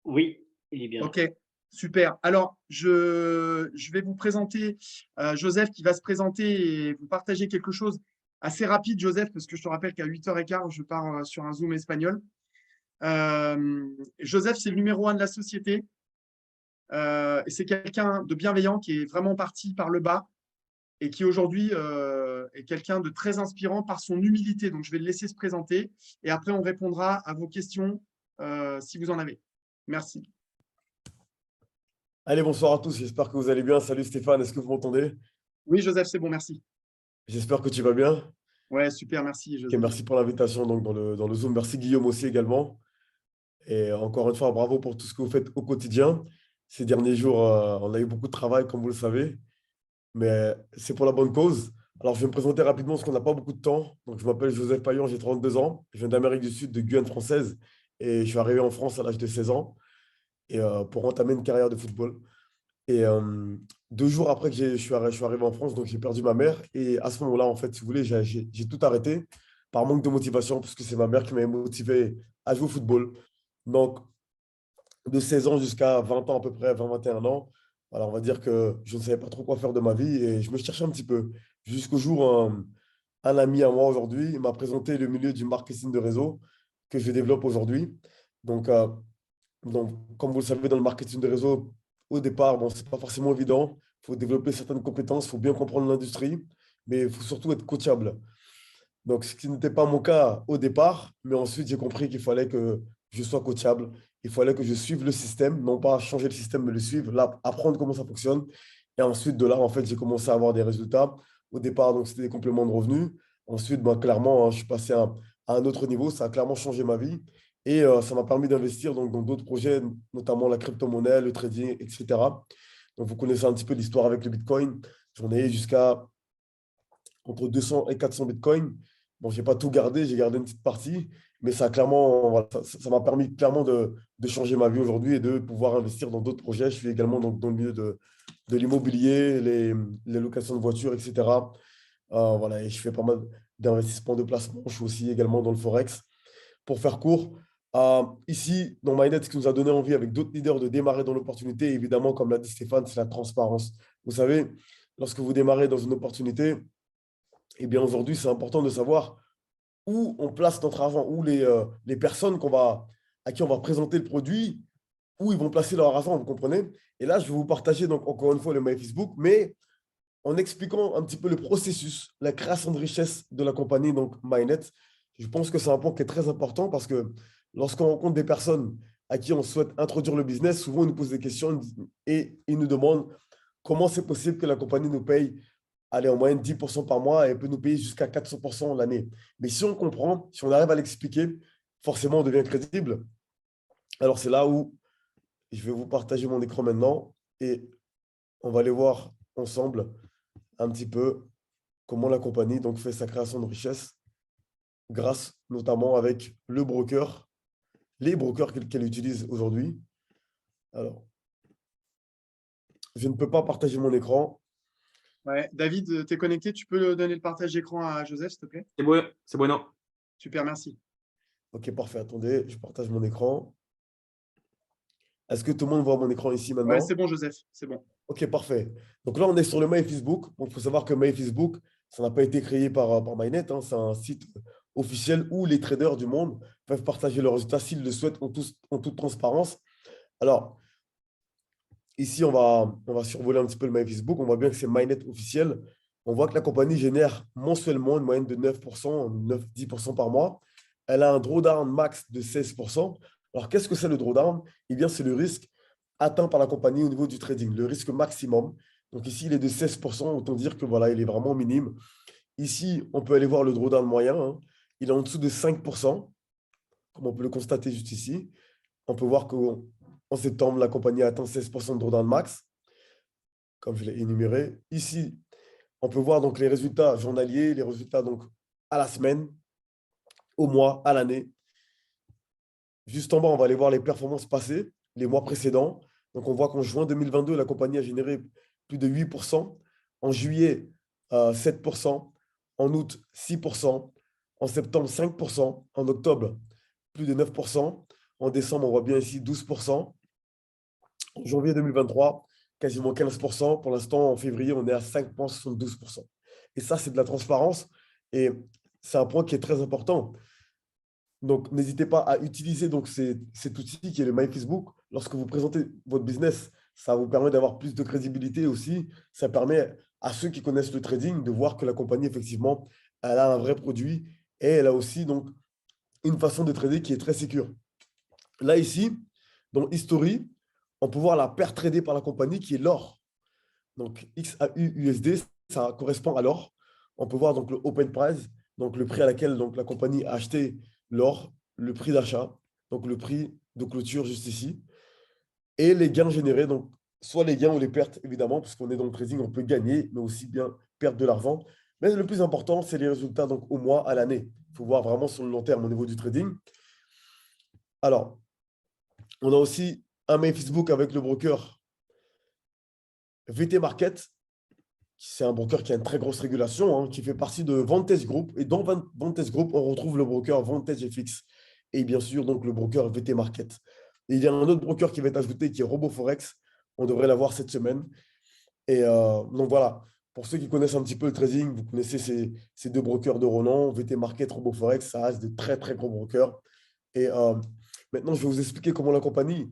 Oui, il est bien là. OK, super. Alors, je vais vous présenter Joseph qui va se présenter et vous partager quelque chose assez rapide, Joseph, parce que je te rappelle qu'à 8h15, je pars sur un Zoom espagnol. Joseph, c'est le numéro 1 de la société. Et c'est quelqu'un de bienveillant qui est vraiment parti par le bas et qui aujourd'hui est quelqu'un de très inspirant par son humilité. Donc, je vais le laisser se présenter et après, on répondra à vos questions si vous en avez. Merci. Allez, bonsoir à tous, j'espère que vous allez bien. Salut Stéphane, est-ce que vous m'entendez? Oui, Joseph, c'est bon, merci. J'espère que tu vas bien. Ouais, super, merci, Ok, Joseph. merci pour l'invitation donc, dans le Zoom. Merci Guillaume aussi également. Et encore une fois, bravo pour tout ce que vous faites au quotidien. Ces derniers jours, on a eu beaucoup de travail, comme vous le savez, mais c'est pour la bonne cause. Alors, je vais me présenter rapidement parce qu'on n'a pas beaucoup de temps. Donc, je m'appelle Joseph Payon, j'ai 32 ans. Je viens d'Amérique du Sud, de Guyane française, et je suis arrivé en France à l'âge de 16 ans et, pour entamer une carrière de football. Et 2 jours après que je suis arrivé en France, donc j'ai perdu ma mère. Et à ce moment-là, en fait, si vous voulez, j'ai tout arrêté par manque de motivation, parce que c'est ma mère qui m'avait motivé à jouer au football. Donc, de 16 ans jusqu'à 20 ans à peu près, 20, 21 ans, alors on va dire que je ne savais pas trop quoi faire de ma vie et je me cherchais un petit peu. Jusqu'au jour, un ami à moi aujourd'hui il m'a présenté le milieu du marketing de réseau que je développe aujourd'hui. Donc, comme vous le savez, dans le marketing de réseau, au départ, bon, ce n'est pas forcément évident. Il faut développer certaines compétences, il faut bien comprendre l'industrie. mais il faut surtout être coachable. Donc, ce qui n'était pas mon cas au départ, mais ensuite, j'ai compris qu'il fallait que je sois coachable. Il fallait que je suive le système, non pas changer le système, mais le suivre, là, apprendre comment ça fonctionne. Et ensuite, de là, en fait, j'ai commencé à avoir des résultats. Au départ, donc, c'était des compléments de revenus. Ensuite, ben, clairement, hein, je suis passé à un autre niveau. Ça a clairement changé ma vie. Et ça m'a permis d'investir donc, dans d'autres projets, notamment la crypto-monnaie, le trading, etc. Donc, vous connaissez un petit peu l'histoire avec le Bitcoin. J'en ai jusqu'à entre 200 et 400 Bitcoin. Bon, je n'ai pas tout gardé, j'ai gardé une petite partie, mais ça a clairement, voilà, ça m'a permis clairement de changer ma vie aujourd'hui et de pouvoir investir dans d'autres projets. Je suis également dans le milieu de l'immobilier, les locations de voitures, etc. Voilà, et je fais pas mal d'investissements de placement. Je suis aussi également dans le Forex. Pour faire court, ici, dans MyNet, ce qui nous a donné envie avec d'autres leaders de démarrer dans l'opportunité, évidemment, comme l'a dit Stéphane, c'est la transparence. Vous savez, lorsque vous démarrez dans une opportunité, eh bien aujourd'hui, c'est important de savoir où on place notre argent, où les personnes à qui on va présenter le produit, où ils vont placer leur argent, vous comprenez? Et là, je vais vous partager donc encore une fois le My Facebook, mais en expliquant un petit peu le processus, la création de richesse de la compagnie, donc MyNet. Je pense que c'est un point qui est très important parce que lorsqu'on rencontre des personnes à qui on souhaite introduire le business, souvent ils nous posent des questions et ils nous demandent comment c'est possible que la compagnie nous paye aller en moyenne 10% par mois et peut nous payer jusqu'à 400% l'année. Mais si on comprend, si on arrive à l'expliquer, forcément, on devient crédible. Alors, c'est là où je vais vous partager mon écran maintenant et on va aller voir ensemble un petit peu comment la compagnie donc, fait sa création de richesse grâce notamment avec le broker, les brokers qu'elle utilise aujourd'hui. Alors, je ne peux pas partager mon écran. Ouais. David, tu es connecté, tu peux donner le partage d'écran à Joseph, s'il te plaît? C'est bueno. Super, merci. Ok, parfait. Attendez, je partage mon écran. Est-ce que tout le monde voit mon écran ici Ouais, c'est maintenant? bon, Joseph, c'est bon. Ok, parfait. Donc là, on est sur le My Facebook. Donc, il faut savoir que My Facebook, ça n'a pas été créé par MyNet, hein. C'est un site officiel où les traders du monde peuvent partager leurs résultats s'ils le souhaitent en toute transparence. Alors, ici, on va survoler un petit peu le My Facebook. On voit bien que c'est MyNet officiel. On voit que la compagnie génère mensuellement une moyenne de 9%, 9-10% par mois. Elle a un drawdown max de 16%. Alors, qu'est-ce que c'est le drawdown? Eh bien, c'est le risque atteint par la compagnie au niveau du trading, le risque maximum. Donc ici, il est de 16%. Autant dire que voilà, il est vraiment minime. Ici, on peut aller voir le drawdown moyen, hein. Il est en dessous de 5%, comme on peut le constater juste ici. On peut voir qu'en septembre, la compagnie a atteint 16% de drawdown max, comme je l'ai énuméré. Ici, on peut voir donc les résultats journaliers, les résultats donc à la semaine, au mois, à l'année. Juste en bas, on va aller voir les performances passées, les mois précédents. Donc, on voit qu'en juin 2022, la compagnie a généré plus de 8%. En juillet, 7%. En août, 6%. En septembre, 5%. En octobre, plus de 9%. En décembre, on voit bien ici 12%. En janvier 2023, quasiment 15%. Pour l'instant, en février, on est à 5,72%. Et ça, c'est de la transparence. Et c'est un point qui est très important. Donc, n'hésitez pas à utiliser donc, cet outil qui est le My Facebook. Lorsque vous présentez votre business, ça vous permet d'avoir plus de crédibilité aussi. Ça permet à ceux qui connaissent le trading de voir que la compagnie, effectivement, elle a un vrai produit et elle a aussi donc, une façon de trader qui est très sécure. Là, ici, dans History, on peut voir la paire tradée par la compagnie qui est l'or. Donc, XAUUSD, ça correspond à l'or. On peut voir donc le open price, donc le prix à laquelle donc, la compagnie a acheté l'or, le prix d'achat, donc le prix de clôture juste ici, et les gains générés, donc soit les gains ou les pertes, évidemment, parce qu'on est dans le trading, on peut gagner, mais aussi bien perdre de l'argent. Mais le plus important, c'est les résultats donc, au mois, à l'année. Il faut voir vraiment sur le long terme au niveau du trading. Alors, on a aussi un mail Facebook avec le broker VT Market. C'est un broker qui a une très grosse régulation, hein, qui fait partie de Vantage Group. Et dans Vantage Group, on retrouve le broker Vantage FX et bien sûr donc le broker VT Market. Et il y a un autre broker qui va être ajouté qui est RoboForex. On devrait l'avoir cette semaine. Et donc voilà, pour ceux qui connaissent un petit peu le trading, vous connaissez ces deux brokers de renom, VT Market, RoboForex, ça reste de très très gros brokers. Et maintenant, je vais vous expliquer comment la compagnie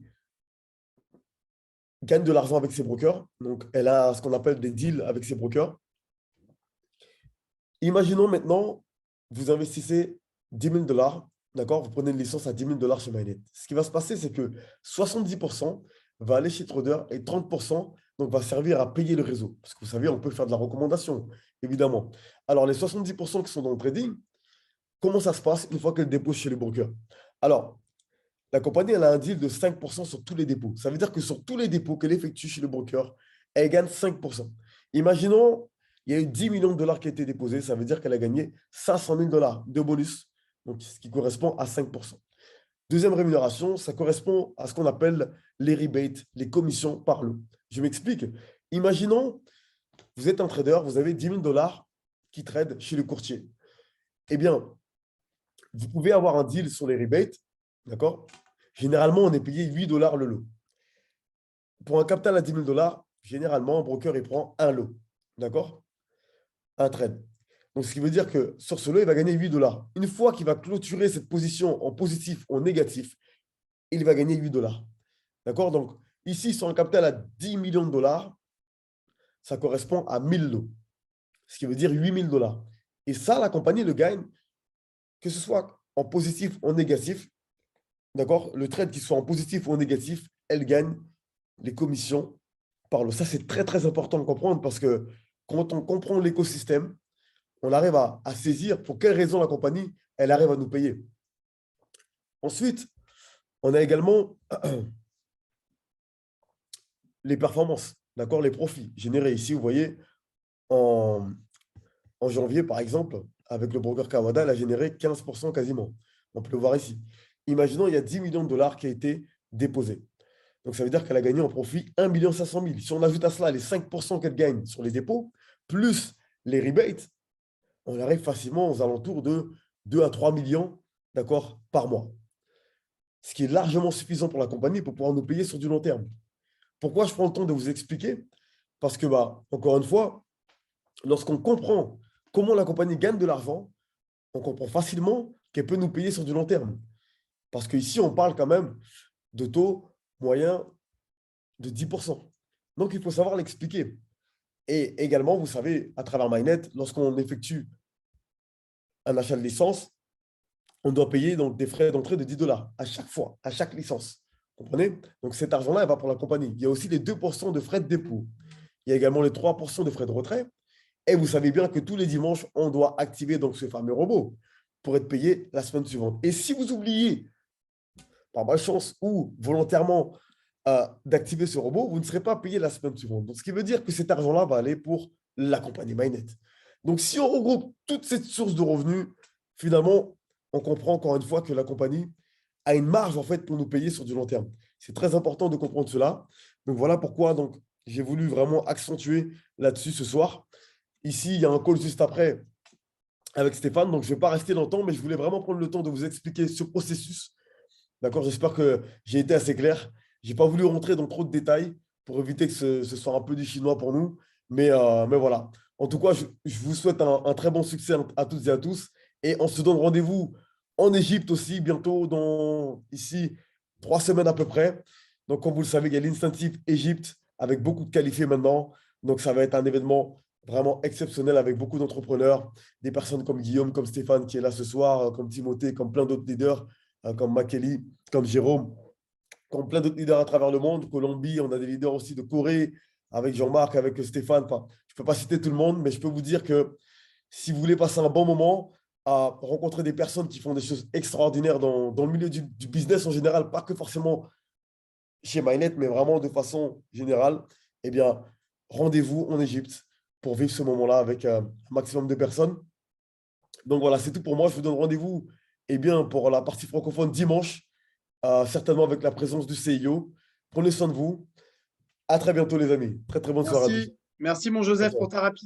gagne de l'argent avec ses brokers. Donc, elle a ce qu'on appelle des deals avec ses brokers. Imaginons maintenant, vous investissez 10 000 $, d'accord? Vous prenez une licence à 10 000 $ chez Mainnet. Ce qui va se passer, c'est que 70% va aller chez Trader et 30% donc, va servir à payer le réseau. Parce que vous savez, on peut faire de la recommandation, évidemment. Alors, les 70% qui sont dans le trading, comment ça se passe une fois qu'elle dépose chez le broker? Alors, la compagnie, elle a un deal de 5% sur tous les dépôts. Ça veut dire que sur tous les dépôts qu'elle effectue chez le broker, elle gagne 5%. Imaginons, il y a eu 10 millions de dollars qui ont été déposés. Ça veut dire qu'elle a gagné 500 000 $ de bonus, donc ce qui correspond à 5%. Deuxième rémunération, ça correspond à ce qu'on appelle les rebates, les commissions par lot. Je m'explique. Imaginons, vous êtes un trader, vous avez 10 000 $ qui trade chez le courtier. Eh bien, vous pouvez avoir un deal sur les rebates, d'accord? Généralement, on est payé 8 $ le lot. Pour un capital à 10 000 $, généralement, un broker, il prend un lot, d'accord? Un trade. Donc, ce qui veut dire que sur ce lot, il va gagner 8 $. Une fois qu'il va clôturer cette position en positif ou en négatif, il va gagner 8 $. D'accord? Donc, ici, sur un capital à 10 millions de dollars, ça correspond à 1000 lots, ce qui veut dire 8 000 $. Et ça, la compagnie le gagne, que ce soit en positif ou en négatif. D'accord? Le trade, qu'il soit en positif ou en négatif, elle gagne les commissions par lot. Ça, c'est très, très important de comprendre parce que quand on comprend l'écosystème, on arrive à saisir pour quelles raisons la compagnie, elle arrive à nous payer. Ensuite, on a également les performances, d'accord, les profits générés. Ici, vous voyez, en janvier, par exemple, avec le broker Kawada, elle a généré 15% quasiment. On peut le voir ici. Imaginons, il y a 10 millions de dollars qui a été déposé. Donc, ça veut dire qu'elle a gagné en profit 1 500 000. Si on ajoute à cela les 5% qu'elle gagne sur les dépôts, plus les rebates, on arrive facilement aux alentours de 2 à 3 millions, d'accord, par mois. Ce qui est largement suffisant pour la compagnie pour pouvoir nous payer sur du long terme. Pourquoi je prends le temps de vous expliquer? Parce que, encore une fois, lorsqu'on comprend comment la compagnie gagne de l'argent, on comprend facilement qu'elle peut nous payer sur du long terme. Parce qu'ici, on parle quand même de taux moyen de 10%. Donc, il faut savoir l'expliquer. Et également, vous savez, à travers Mainnet, lorsqu'on effectue un achat de licence, on doit payer donc des frais d'entrée de 10 $ à chaque fois, à chaque licence. Vous comprenez? Donc, cet argent-là, il va pour la compagnie. Il y a aussi les 2% de frais de dépôt. Il y a également les 3% de frais de retrait. Et vous savez bien que tous les dimanches, on doit activer donc ce fameux robot pour être payé la semaine suivante. Et si vous oubliez, par malchance ou volontairement, d'activer ce robot, vous ne serez pas payé la semaine suivante. Donc, ce qui veut dire que cet argent-là va aller pour la compagnie Mainnet. Donc, si on regroupe toutes ces sources de revenus, finalement, on comprend encore une fois que la compagnie a une marge en fait pour nous payer sur du long terme. C'est très important de comprendre cela. Donc, voilà pourquoi j'ai voulu vraiment accentuer là-dessus ce soir. Ici, il y a un call juste après avec Stéphane. Donc, je ne vais pas rester longtemps, mais je voulais vraiment prendre le temps de vous expliquer ce processus. D'accord? J'espère que j'ai été assez clair. Je n'ai pas voulu rentrer dans trop de détails pour éviter que ce soit un peu du chinois pour nous. Mais voilà. En tout cas, je vous souhaite un très bon succès à toutes et à tous. Et on se donne rendez-vous en Égypte aussi, bientôt, dans ici 3 semaines à peu près. Donc, comme vous le savez, il y a l'Incentive Égypte avec beaucoup de qualifiés maintenant. Donc, ça va être un événement vraiment exceptionnel avec beaucoup d'entrepreneurs, des personnes comme Guillaume, comme Stéphane qui est là ce soir, comme Timothée, comme plein d'autres leaders, comme Makeli, comme Jérôme, comme plein d'autres leaders à travers le monde. Colombie, on a des leaders aussi de Corée, avec Jean-Marc, avec Stéphane. Enfin, je ne peux pas citer tout le monde, mais je peux vous dire que si vous voulez passer un bon moment à rencontrer des personnes qui font des choses extraordinaires dans le milieu du business en général, pas que forcément chez Mainnet, mais vraiment de façon générale, eh bien, rendez-vous en Égypte pour vivre ce moment-là avec un maximum de personnes. Donc voilà, c'est tout pour moi. Je vous donne rendez-vous pour la partie francophone dimanche, certainement avec la présence du CIO. Prenez soin de vous. À très bientôt, les amis. Très, très bonne soirée à tous. Merci. Merci, mon Joseph, pour ta rapidité.